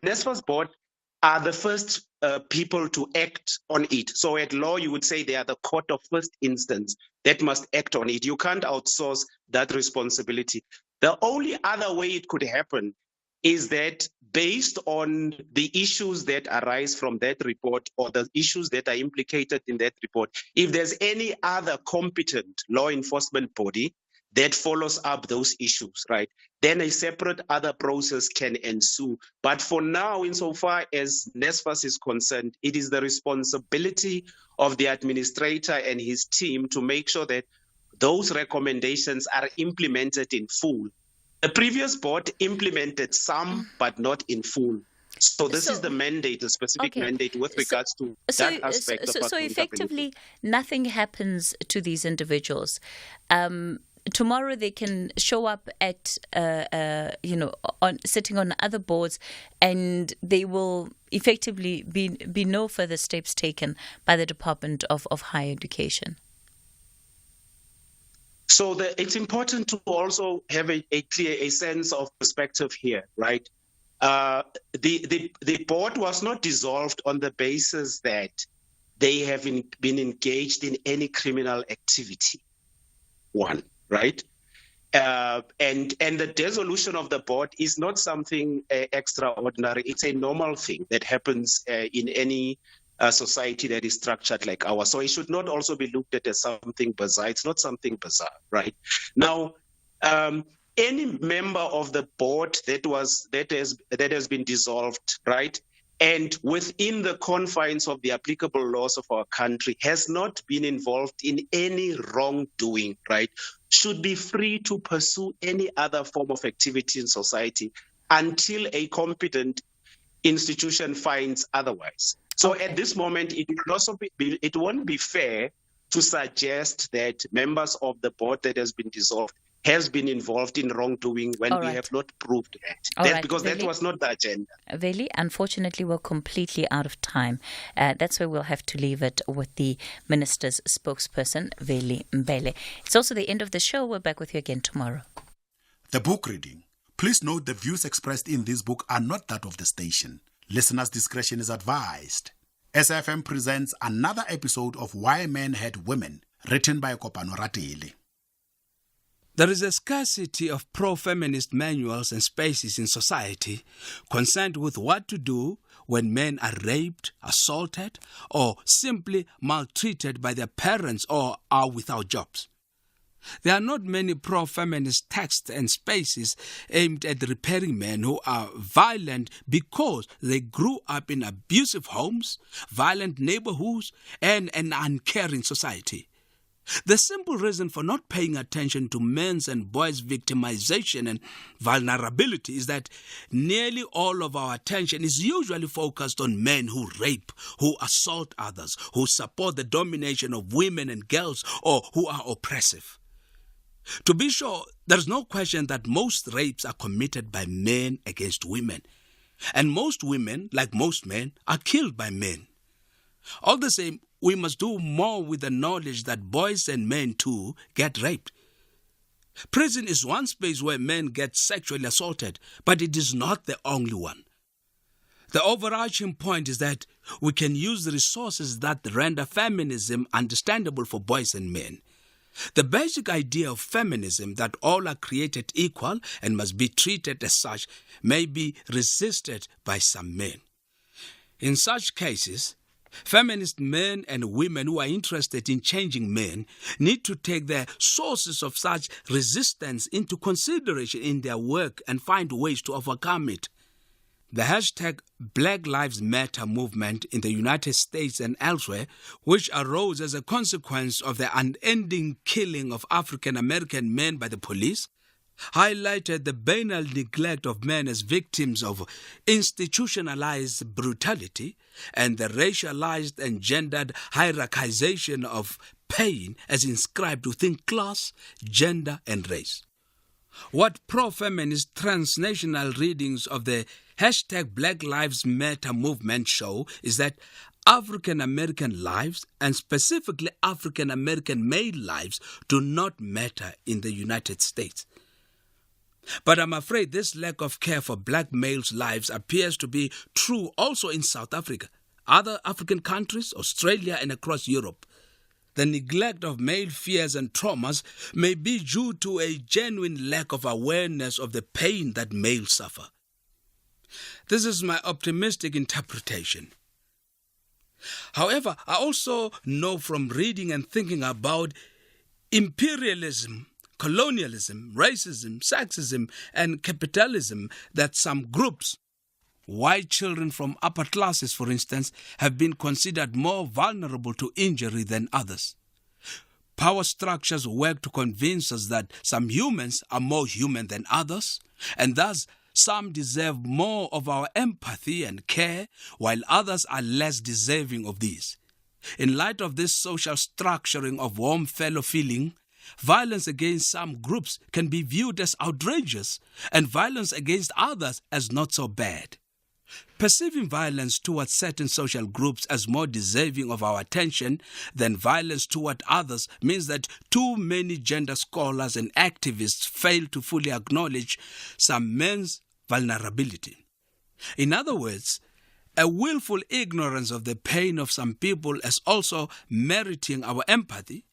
[SPEAKER 9] NSFAS board are the first people to act on it. So at law, you would say they are the court of first instance that must act on it. You can't outsource that responsibility. The only other way it could happen is that based on the issues that arise from that report or the issues that are implicated in that report, if there's any other competent law enforcement body that follows up those issues, right? Then a separate other process can ensue. But for now, insofar as NSFAS is concerned, it is the responsibility of the administrator and his team to make sure that those recommendations are implemented in full. The previous board implemented some, but not in full. So this is the mandate, the specific mandate with regards to that aspect.
[SPEAKER 2] So effectively, nothing happens to these individuals. Tomorrow they can show up at, sitting on other boards, and they will effectively be no further steps taken by the Department of Higher Education.
[SPEAKER 9] So it's important to also have a clear sense of perspective here, right? The board was not dissolved on the basis that they have been engaged in any criminal activity. One, right? And the dissolution of the board is not something extraordinary. It's a normal thing that happens in any society that is structured like ours. So it should not also be looked at as something bizarre. It's not something bizarre, right? Now, any member of the board that has been dissolved, right, and within the confines of the applicable laws of our country has not been involved in any wrongdoing, right, should be free to pursue any other form of activity in society until a competent institution finds otherwise. So at this moment, it won't be fair to suggest that members of the board that has been dissolved has been involved in wrongdoing when we have not proved that. Because that was not the agenda.
[SPEAKER 2] Veli, unfortunately, we're completely out of time. That's where we'll have to leave it with the Minister's spokesperson, Veli Mbele. It's also the end of the show. We're back with you again tomorrow.
[SPEAKER 14] The book reading. Please note the views expressed in this book are not that of the station. Listeners' discretion is advised. SFM presents another episode of Why Men Hate Women, written by Kopano Ratile.
[SPEAKER 10] There is a scarcity of pro-feminist manuals and spaces in society concerned with what to do when men are raped, assaulted, or simply maltreated by their parents or are without jobs. There are not many pro-feminist texts and spaces aimed at repairing men who are violent because they grew up in abusive homes, violent neighborhoods, and an uncaring society. The simple reason for not paying attention to men's and boys' victimization and vulnerability is that nearly all of our attention is usually focused on men who rape, who assault others, who support the domination of women and girls, or who are oppressive. To be sure, there is no question that most rapes are committed by men against women, and most women, like most men, are killed by men. All the same, we must do more with the knowledge that boys and men too get raped. Prison is one space where men get sexually assaulted, but it is not the only one. The overarching point is that we can use the resources that render feminism understandable for boys and men. The basic idea of feminism, that all are created equal and must be treated as such, may be resisted by some men. In such cases, feminist men and women who are interested in changing men need to take the sources of such resistance into consideration in their work and find ways to overcome it. The hashtag Black Lives Matter movement in the United States and elsewhere, which arose as a consequence of the unending killing of African American men by the police, highlighted the banal neglect of men as victims of institutionalized brutality and the racialized and gendered hierarchization of pain as inscribed within class, gender, and race. What pro-feminist transnational readings of the hashtag Black Lives Matter movement show is that African American lives, and specifically African American male lives, do not matter in the United States. But I'm afraid this lack of care for black males' lives appears to be true also in South Africa, other African countries, Australia, and across Europe. The neglect of male fears and traumas may be due to a genuine lack of awareness of the pain that males suffer. This is my optimistic interpretation. However, I also know from reading and thinking about imperialism, colonialism, racism, sexism, and capitalism that some groups, white children from upper classes, for instance, have been considered more vulnerable to injury than others. Power structures work to convince us that some humans are more human than others, and thus some deserve more of our empathy and care, while others are less deserving of these. In light of this social structuring of warm fellow feeling, violence against some groups can be viewed as outrageous, and violence against others as not so bad. Perceiving violence towards certain social groups as more deserving of our attention than violence toward others means that too many gender scholars and activists fail to fully acknowledge some men's vulnerability. In other words, a willful ignorance of the pain of some people as also meriting our empathy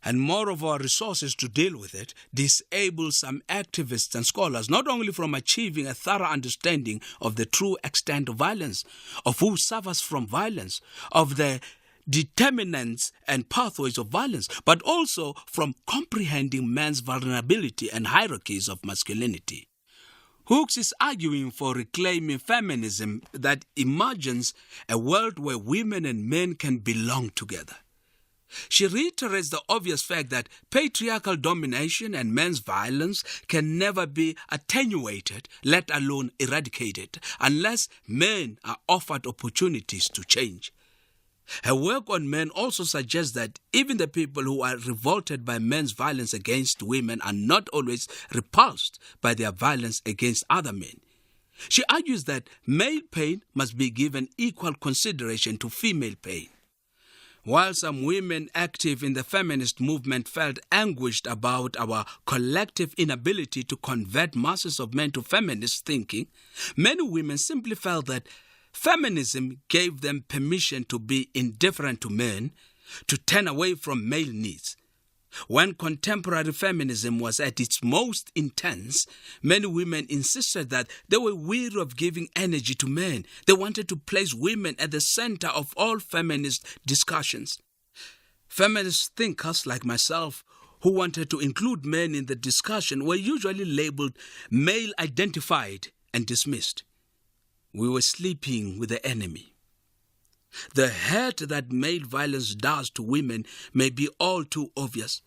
[SPEAKER 10] and more of our resources to deal with it disables some activists and scholars not only from achieving a thorough understanding of the true extent of violence, of who suffers from violence, of the determinants and pathways of violence, but also from comprehending man's vulnerability and hierarchies of masculinity. Hooks is arguing for reclaiming feminism that imagines a world where women and men can belong together. She reiterates the obvious fact that patriarchal domination and men's violence can never be attenuated, let alone eradicated, unless men are offered opportunities to change. Her work on men also suggests that even the people who are revolted by men's violence against women are not always repulsed by their violence against other men. She argues that male pain must be given equal consideration to female pain. While some women active in the feminist movement felt anguished about our collective inability to convert masses of men to feminist thinking, many women simply felt that feminism gave them permission to be indifferent to men, to turn away from male needs. When contemporary feminism was at its most intense, many women insisted that they were weary of giving energy to men. They wanted to place women at the center of all feminist discussions. Feminist thinkers like myself, who wanted to include men in the discussion, were usually labeled male-identified and dismissed. We were sleeping with the enemy. The hurt that male violence does to women may be all too obvious,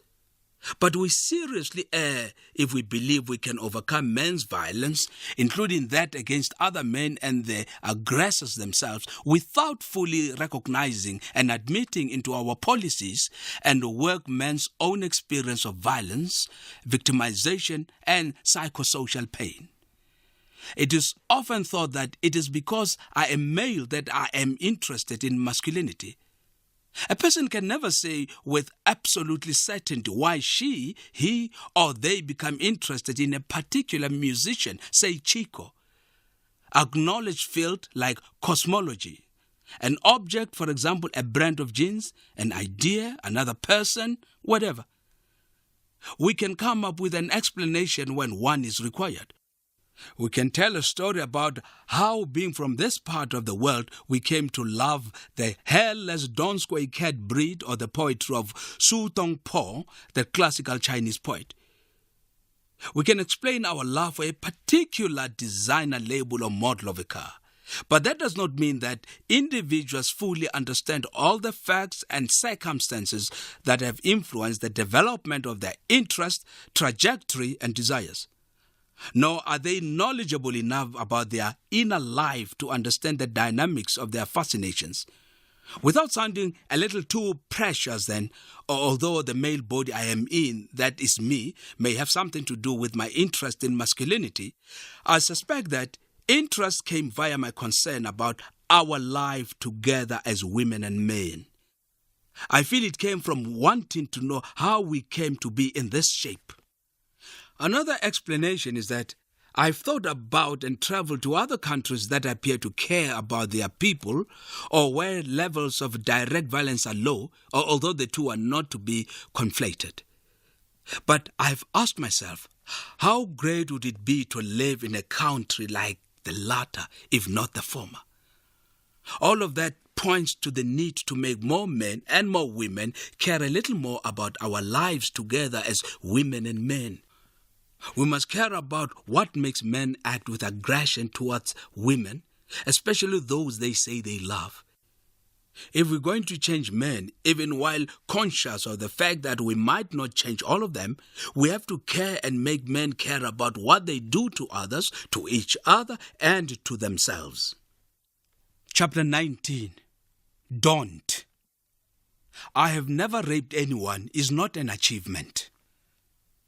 [SPEAKER 10] but we seriously err if we believe we can overcome men's violence, including that against other men and the aggressors themselves, without fully recognizing and admitting into our policies and work men's own experience of violence, victimization, and psychosocial pain. It is often thought that it is because I am male that I am interested in masculinity. A person can never say with absolutely certainty why she, he, or they become interested in a particular musician, say Chico. Acknowledged field like cosmology. An object, for example, a brand of jeans, an idea, another person, whatever. We can come up with an explanation when one is required. We can tell a story about how, being from this part of the world, we came to love the hairless Donskoi cat breed or the poetry of Su Tongpo, the classical Chinese poet. We can explain our love for a particular designer, label, or model of a car. But that does not mean that individuals fully understand all the facts and circumstances that have influenced the development of their interest, trajectory, and desires. Nor are they knowledgeable enough about their inner life to understand the dynamics of their fascinations. Without sounding a little too precious then, although the male body I am in, that is me, may have something to do with my interest in masculinity, I suspect that interest came via my concern about our life together as women and men. I feel it came from wanting to know how we came to be in this shape. Another explanation is that I've thought about and traveled to other countries that appear to care about their people or where levels of direct violence are low, although the two are not to be conflated. But I've asked myself, how great would it be to live in a country like the latter, if not the former? All of that points to the need to make more men and more women care a little more about our lives together as women and men. We must care about what makes men act with aggression towards women, especially those they say they love. If we're going to change men, even while conscious of the fact that we might not change all of them, we have to care and make men care about what they do to others, to each other, and to themselves. Chapter 19. Don't. I have never raped anyone is not an achievement.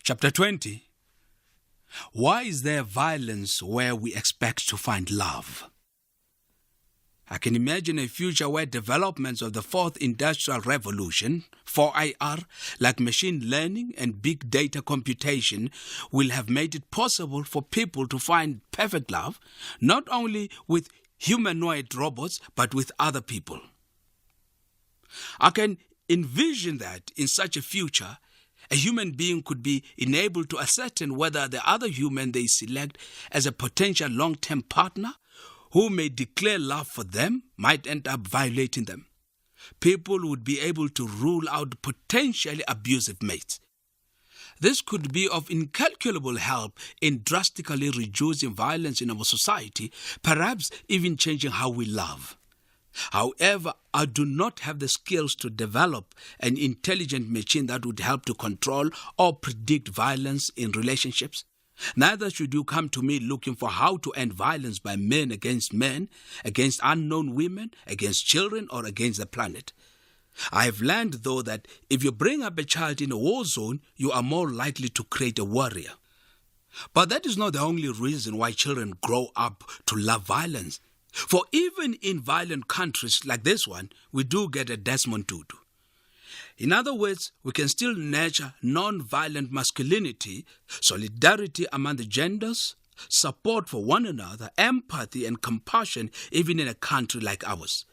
[SPEAKER 10] Chapter 20. Why is there violence where we expect to find love? I can imagine a future where developments of the Fourth Industrial Revolution, 4IR, like machine learning and big data computation, will have made it possible for people to find perfect love, not only with humanoid robots, but with other people. I can envision that in such a future, a human being could be enabled to ascertain whether the other human they select as a potential long-term partner who may declare love for them might end up violating them. People would be able to rule out potentially abusive mates. This could be of incalculable help in drastically reducing violence in our society, perhaps even changing how we love. However, I do not have the skills to develop an intelligent machine that would help to control or predict violence in relationships. Neither should you come to me looking for how to end violence by men, against unknown women, against children, or against the planet. I have learned, though, that if you bring up a child in a war zone, you are more likely to create a warrior. But that is not the only reason why children grow up to love violence. For even in violent countries like this one, we do get a Desmond Tutu. In other words, we can still nurture non-violent masculinity, solidarity among the genders, support for one another, empathy and compassion even in a country like ours.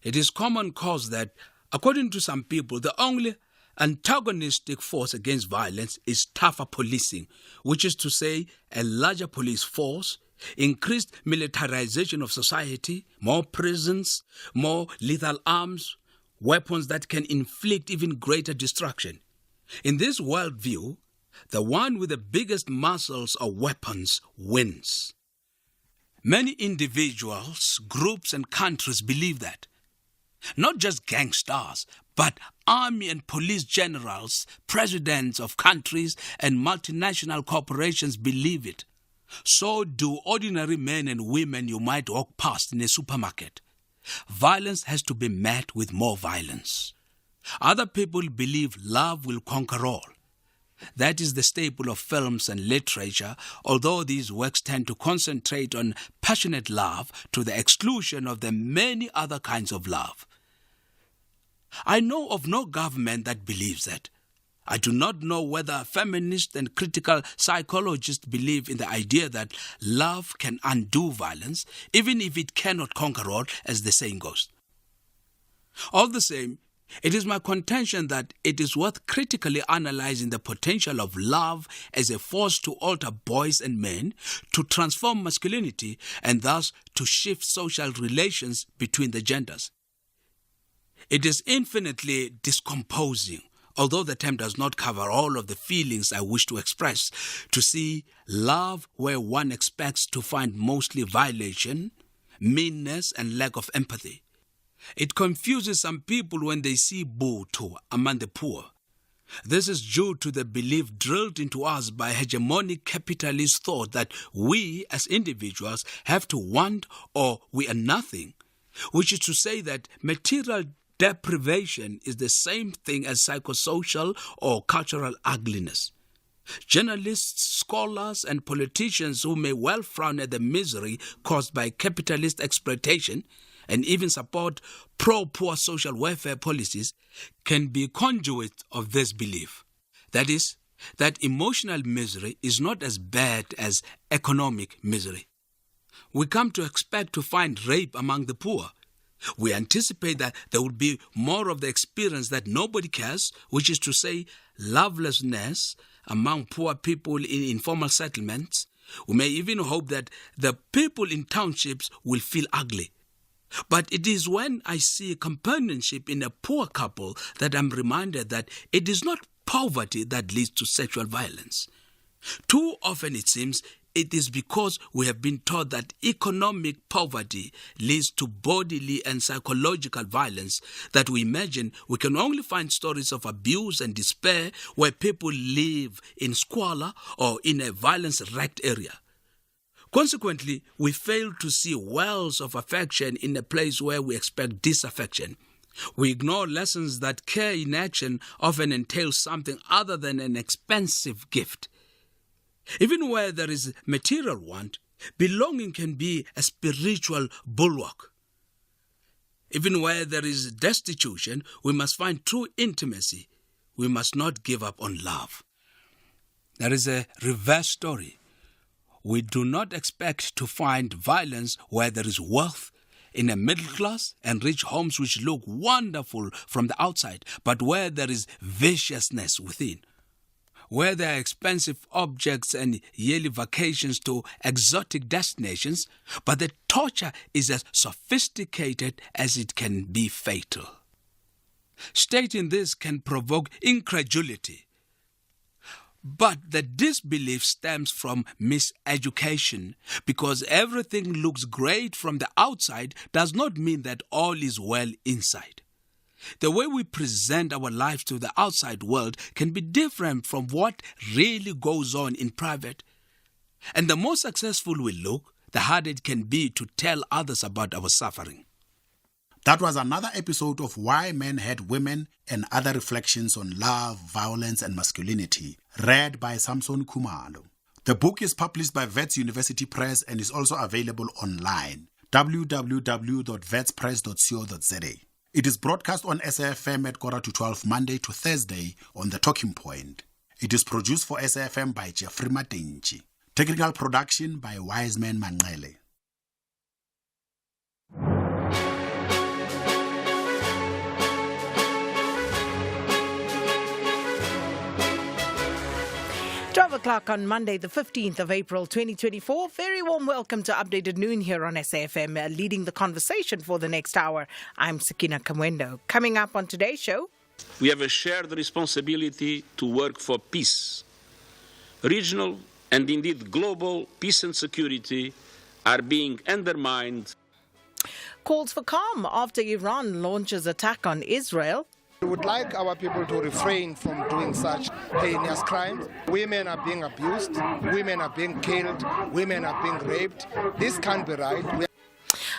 [SPEAKER 10] It is common cause that, according to some people, the only antagonistic force against violence is tougher policing, which is to say a larger police force, increased militarization of society, more prisons, more lethal arms, weapons that can inflict even greater destruction. In this worldview, the one with the biggest muscles or weapons wins. Many individuals, groups, and countries believe that. Not just gangsters, but army and police generals, presidents of countries, and multinational corporations believe it. So do ordinary men and women you might walk past in a supermarket. Violence has to be met with more violence. Other people believe love will conquer all. That is the staple of films and literature, although these works tend to concentrate on passionate love to the exclusion of the many other kinds of love. I know of no government that believes that. I do not know whether feminists and critical psychologists believe in the idea that love can undo violence, even if it cannot conquer all, as the saying goes. All the same, it is my contention that it is worth critically analyzing the potential of love as a force to alter boys and men, to transform masculinity, and thus to shift social relations between the genders. It is infinitely discomposing, although the term does not cover all of the feelings I wish to express, to see love where one expects to find mostly violation, meanness, and lack of empathy. It confuses some people when they see Botho among the poor. This is due to the belief drilled into us by hegemonic capitalist thought that we as individuals have to want or we are nothing, which is to say that material deprivation is the same thing as psychosocial or cultural ugliness. Journalists, scholars, and politicians who may well frown at the misery caused by capitalist exploitation and even support pro-poor social welfare policies can be conduits of this belief. That is, that emotional misery is not as bad as economic misery. We come to expect to find rape among the poor. We anticipate that there will be more of the experience that nobody cares, which is to say, lovelessness among poor people in informal settlements. We may even hope that the people in townships will feel ugly. But it is when I see companionship in a poor couple that I'm reminded that it is not poverty that leads to sexual violence. Too often it seems it is because we have been taught that economic poverty leads to bodily and psychological violence that we imagine we can only find stories of abuse and despair where people live in squalor or in a violence-wrecked area. Consequently, we fail to see wells of affection in a place where we expect disaffection. We ignore lessons that care in action often entails something other than an expensive gift. Even where there is material want, belonging can be a spiritual bulwark. Even where there is destitution, we must find true intimacy. We must not give up on love. There is a reverse story. We do not expect to find violence where there is wealth, in a middle class and rich homes which look wonderful from the outside, but where there is viciousness within. Where there are expensive objects and yearly vacations to exotic destinations, but the torture is as sophisticated as it can be fatal. Stating this can provoke incredulity. But the disbelief stems from miseducation, because everything looks great from the outside does not mean that all is well inside. The way we present our lives to the outside world can be different from what really goes on in private. And the more successful we look, the harder it can be to tell others about our suffering.
[SPEAKER 14] That was another episode of Why Men Hate Women and Other Reflections on Love, Violence and Masculinity, read by Samson Khumalo. The book is published by Wits University Press and is also available online, www.wetspress.co.za. It is broadcast on SAFM at 11:45 Monday to Thursday on The Talking Point. It is produced for SAFM by Jeffrey Matenji. Technical production by Wiseman Manqele.
[SPEAKER 11] O'clock on Monday, the 15th of April, 2024. Very warm welcome to Updated Noon here on SAFM, leading the conversation for the next hour. I'm Sakina Kamwendo. Coming up on today's show,
[SPEAKER 12] we have a shared responsibility to work for peace. Regional and indeed global peace and security are being undermined.
[SPEAKER 11] Calls for calm after Iran launches attack on Israel.
[SPEAKER 13] We would like our people to refrain from doing such heinous crimes. Women are being abused, women are being killed, women are being raped. This can't be right.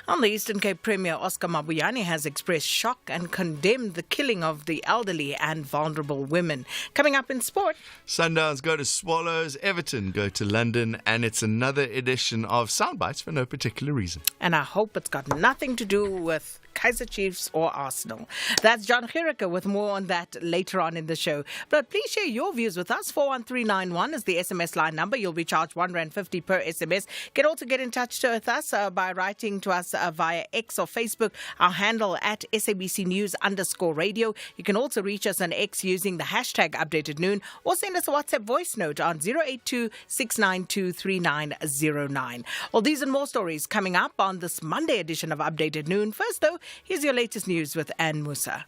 [SPEAKER 11] On the Eastern Cape, Premier Oscar Mabuyane has expressed shock and condemned the killing of the elderly and vulnerable women. Coming up in sport,
[SPEAKER 15] Sundowns go to Swallows, Everton go to London, and it's another edition of Soundbites for no particular reason.
[SPEAKER 11] And I hope it's got nothing to do with Kaizer Chiefs or Arsenal. That's John Gericke with more on that later on in the show. But please share your views with us. 41391 is the SMS line number. You'll be charged R1.50 per SMS. You can also get in touch with us by writing to us via X or Facebook. Our handle at SABC News_radio. You can also reach us on X using the hashtag Updated Noon, or send us a WhatsApp voice note on 082-692-3909. All these and more stories coming up on this Monday edition of Updated Noon. First, though, here's your latest news with Anne Musa.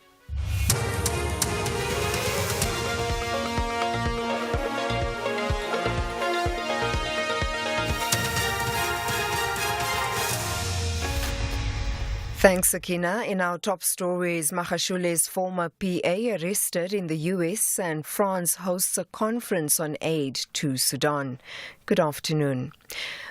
[SPEAKER 5] Thanks, Sakina. In our top stories, Mohlahlana's former PA arrested in the US and France hosts a conference on aid to Sudan. Good afternoon.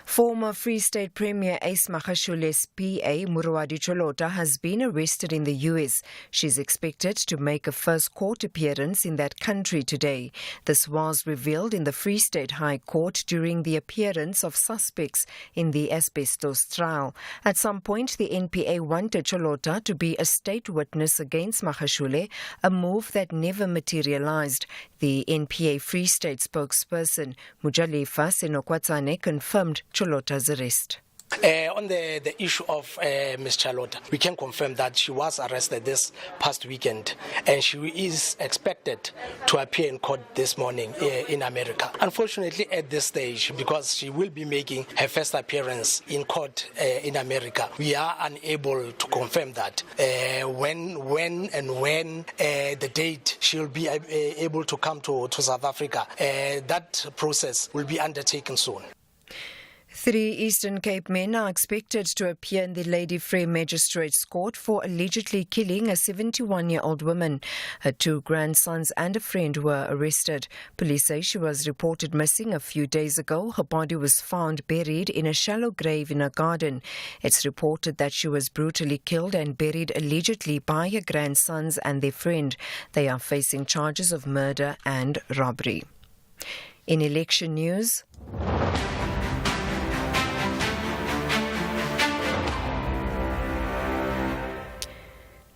[SPEAKER 5] Former Free State Premier Ace Mohlahlana's PA, Muruwadi Cholota, has been arrested in the US. She's expected to make a first court appearance in that country today. This was revealed in the Free State High Court during the appearance of suspects in the asbestos trial. At some point, the NPA wanted Cholota to be a state witness against Mohlahlana, a move that never materialized. The NPA Free State spokesperson, Mujalifa Senokwatsane, confirmed Cholota's arrest.
[SPEAKER 3] On the issue of Ms. Charlotte, we can confirm that she was arrested this past weekend and she is expected to appear in court this morning in America. Unfortunately, at this stage, because she will be making her first appearance in court in America, we are unable to confirm that. When the date she'll be able to come to South Africa, that process will be undertaken soon.
[SPEAKER 5] 3 Eastern Cape men are expected to appear in the Lady Frey Magistrates Court for allegedly killing a 71-year-old woman. Her 2 grandsons and a friend were arrested. Police say she was reported missing a few days ago. Her body was found buried in a shallow grave in a garden. It's reported that she was brutally killed and buried allegedly by her grandsons and their friend. They are facing charges of murder and robbery. In election news,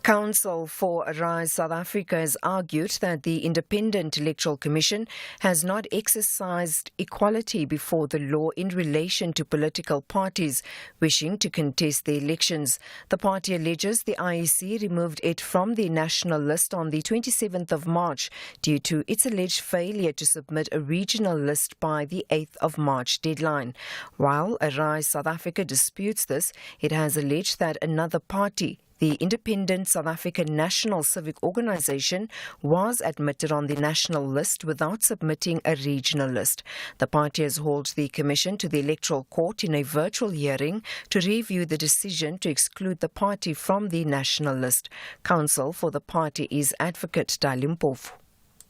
[SPEAKER 5] Council for Rise South Africa has argued that the Independent Electoral Commission has not exercised equality before the law in relation to political parties wishing to contest the elections. The party alleges the IEC removed it from the national list on the 27th of March due to its alleged failure to submit a regional list by the 8th of March deadline. While Rise South Africa disputes this, it has alleged that another party, the Independent South African National Civic Organisation, was admitted on the national list without submitting a regional list. The party has hauled the Commission to the Electoral Court in a virtual hearing to review the decision to exclude the party from the national list. Counsel for the party is Advocate Dalimpofu.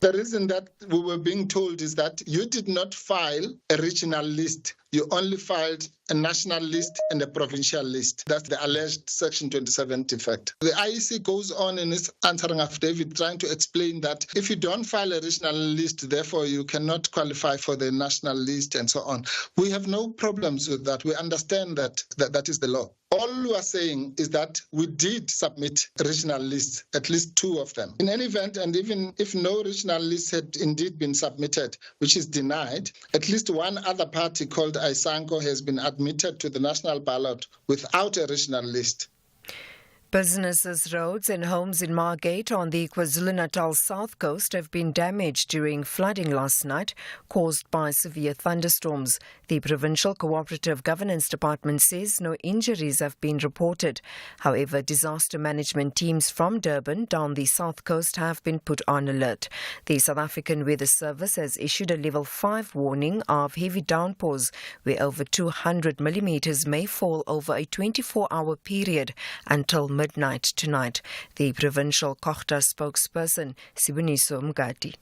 [SPEAKER 16] The reason that we were being told is that you did not file a regional list. You only filed a national list and a provincial list. That's the alleged Section 27 defect. The IEC goes on in its answering affidavit trying to explain that if you don't file a regional list, therefore you cannot qualify for the national list and so on. We have no problems with that. We understand that is the law. All we are saying is that we did submit regional lists, at least 2 of them. In any event, and even if no regional list had indeed been submitted, which is denied, at least one other party called Isango has been admitted to the national ballot without a regional list.
[SPEAKER 5] Businesses, roads and homes in Margate on the KwaZulu-Natal south coast have been damaged during flooding last night caused by severe thunderstorms. The Provincial Cooperative Governance Department says no injuries have been reported. However, disaster management teams from Durban down the south coast have been put on alert. The South African Weather Service has issued a level 5 warning of heavy downpours where over 200 millimeters may fall over a 24-hour period until midnight tonight. The provincial Kochta spokesperson, Sibuniso Mgadi.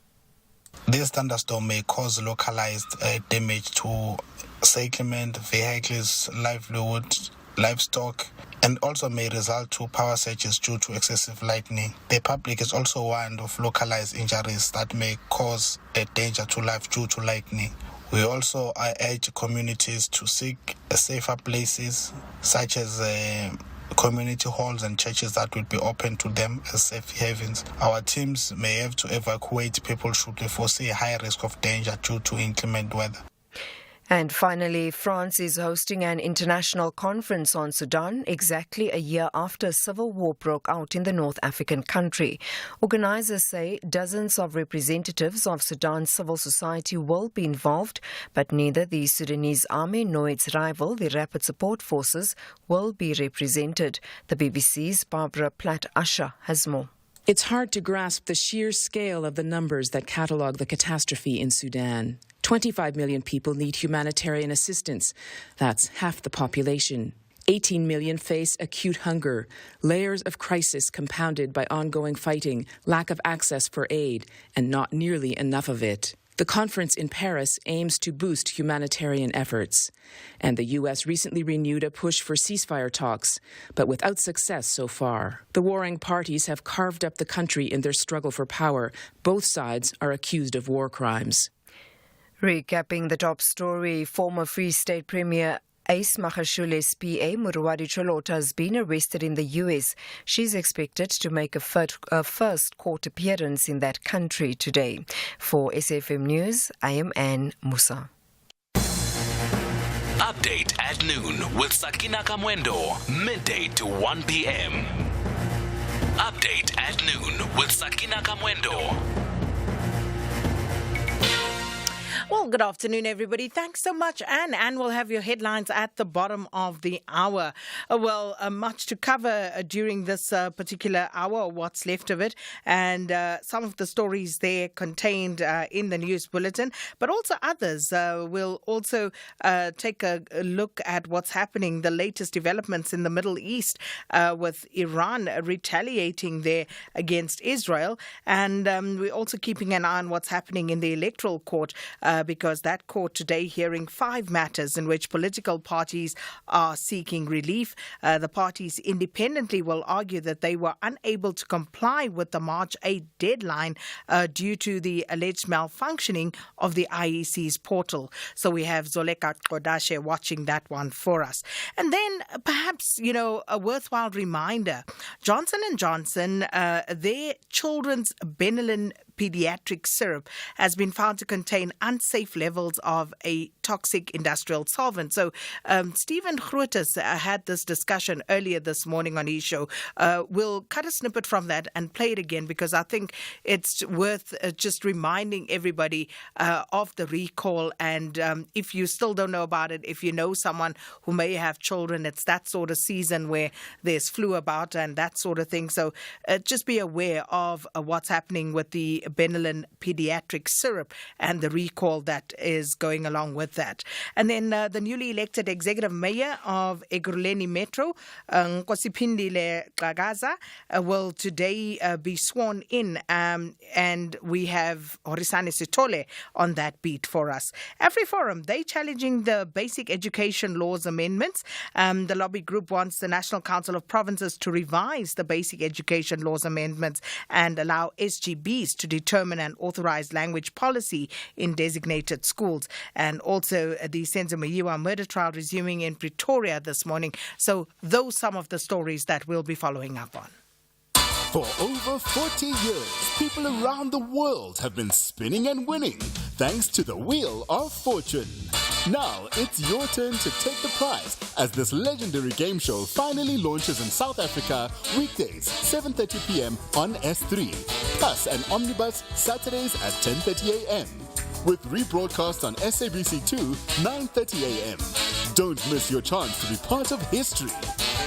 [SPEAKER 17] This thunderstorm may cause localized damage to settlement, vehicles, livelihood, livestock, and also may result to power surges due to excessive lightning. The public is also warned of localized injuries that may cause a danger to life due to lightning. We also urge communities to seek safer places such as community halls and churches that will be open to them as safe havens. Our teams may have to evacuate people should they foresee a high risk of danger due to inclement weather.
[SPEAKER 5] And finally, France is hosting an international conference on Sudan exactly a year after civil war broke out in the North African country. Organisers say dozens of representatives of Sudan's civil society will be involved, but neither the Sudanese army nor its rival, the Rapid Support Forces, will be represented. The BBC's Barbara Platt-Usher has more.
[SPEAKER 18] It's hard to grasp the sheer scale of the numbers that catalogue the catastrophe in Sudan. 25 million people need humanitarian assistance. That's half the population. 18 million face acute hunger, layers of crisis compounded by ongoing fighting, lack of access for aid, and not nearly enough of it. The conference in Paris aims to boost humanitarian efforts. And the U.S. recently renewed a push for ceasefire talks, but without success so far. The warring parties have carved up the country in their struggle for power. Both sides are accused of war crimes.
[SPEAKER 5] Recapping the top story, former Free State Premier Ace Magashule's PA, Murwari Cholota, has been arrested in the U.S. She's expected to make a first court appearance in that country today. For SFM News, I am Anne Musa.
[SPEAKER 6] Update at noon with Sakina Kamwendo, midday to 1 p.m. Update at noon with Sakina Kamwendo.
[SPEAKER 11] Well, good afternoon, everybody. Thanks so much, Anne. Anne will have your headlines at the bottom of the hour. Much to cover during this particular hour, or what's left of it, and some of the stories there contained in the news bulletin, but also others. We'll also take a look at what's happening, the latest developments in the Middle East with Iran retaliating there against Israel, and we're also keeping an eye on what's happening in the Electoral Court, because that court today hearing 5 matters in which political parties are seeking relief. The parties independently will argue that they were unable to comply with the March 8 deadline due to the alleged malfunctioning of the IEC's portal. So we have Zoleka Kodashe watching that one for us. And then perhaps, a worthwhile reminder, Johnson & Johnson, their children's Benylin pediatric syrup has been found to contain unsafe levels of a toxic industrial solvent. So Stephen Grootes had this discussion earlier this morning on his show. We'll cut a snippet from that and play it again, because I think it's worth just reminding everybody of the recall. And if you still don't know about it, if you know someone who may have children, it's that sort of season where there's flu about and that sort of thing. So just be aware of what's happening with the Benylin pediatric syrup and the recall that is going along with that. And then the newly elected executive mayor of Ekurhuleni Metro, Nkosiphindile Xagaza, will today be sworn in, and we have Horisane Sitole on that beat for us. AfriForum, they challenging the Basic Education Laws amendments. The lobby group wants the National Council of Provinces to revise the Basic Education Laws amendments and allow SGBs to determine an authorized language policy in designated schools. And also the Senzo Mayiwa murder trial resuming in Pretoria this morning. So those some of the stories that we'll be following up on.
[SPEAKER 19] For over 40 years, people around the world have been spinning and winning thanks to the Wheel of Fortune. Now it's your turn to take the prize as this legendary game show finally launches in South Africa weekdays 7:30 p.m. on S3, plus an omnibus Saturdays at 10:30 a.m. with rebroadcast on SABC2 9:30 a.m. Don't miss your chance to be part of history.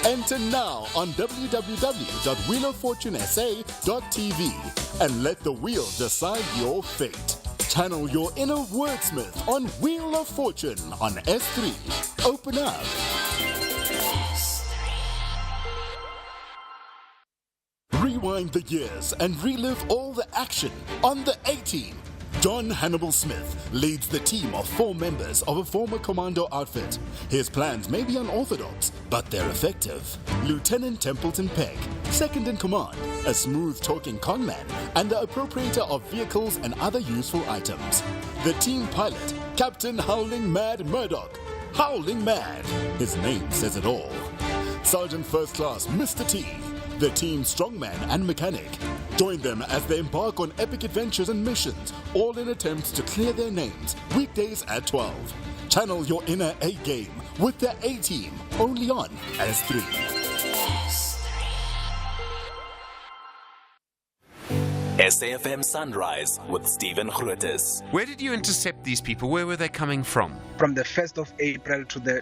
[SPEAKER 19] Enter now on www.wheeloffortunesa.tv and let the wheel decide your fate. Channel your inner wordsmith on Wheel of Fortune on S3. Open up. Rewind the years and relive all the action on the A-Team. John Hannibal Smith leads the team of 4 members of a former commando outfit. His plans may be unorthodox, but they're effective. Lieutenant Templeton Pegg, second in command, a smooth-talking conman, and the appropriator of vehicles and other useful items. The team pilot, Captain Howling Mad Murdoch. Howling Mad, his name says it all. Sergeant First Class Mr. T, the team's strongman and mechanic. Join them as they embark on epic adventures and missions, all in attempts to clear their names, weekdays at 12. Channel your inner A-game with the A-Team, only on S3.
[SPEAKER 6] SAFM Sunrise with Stephen Grootes.
[SPEAKER 20] Where did you intercept these people? Where were they coming from?
[SPEAKER 21] From the 1st of April to the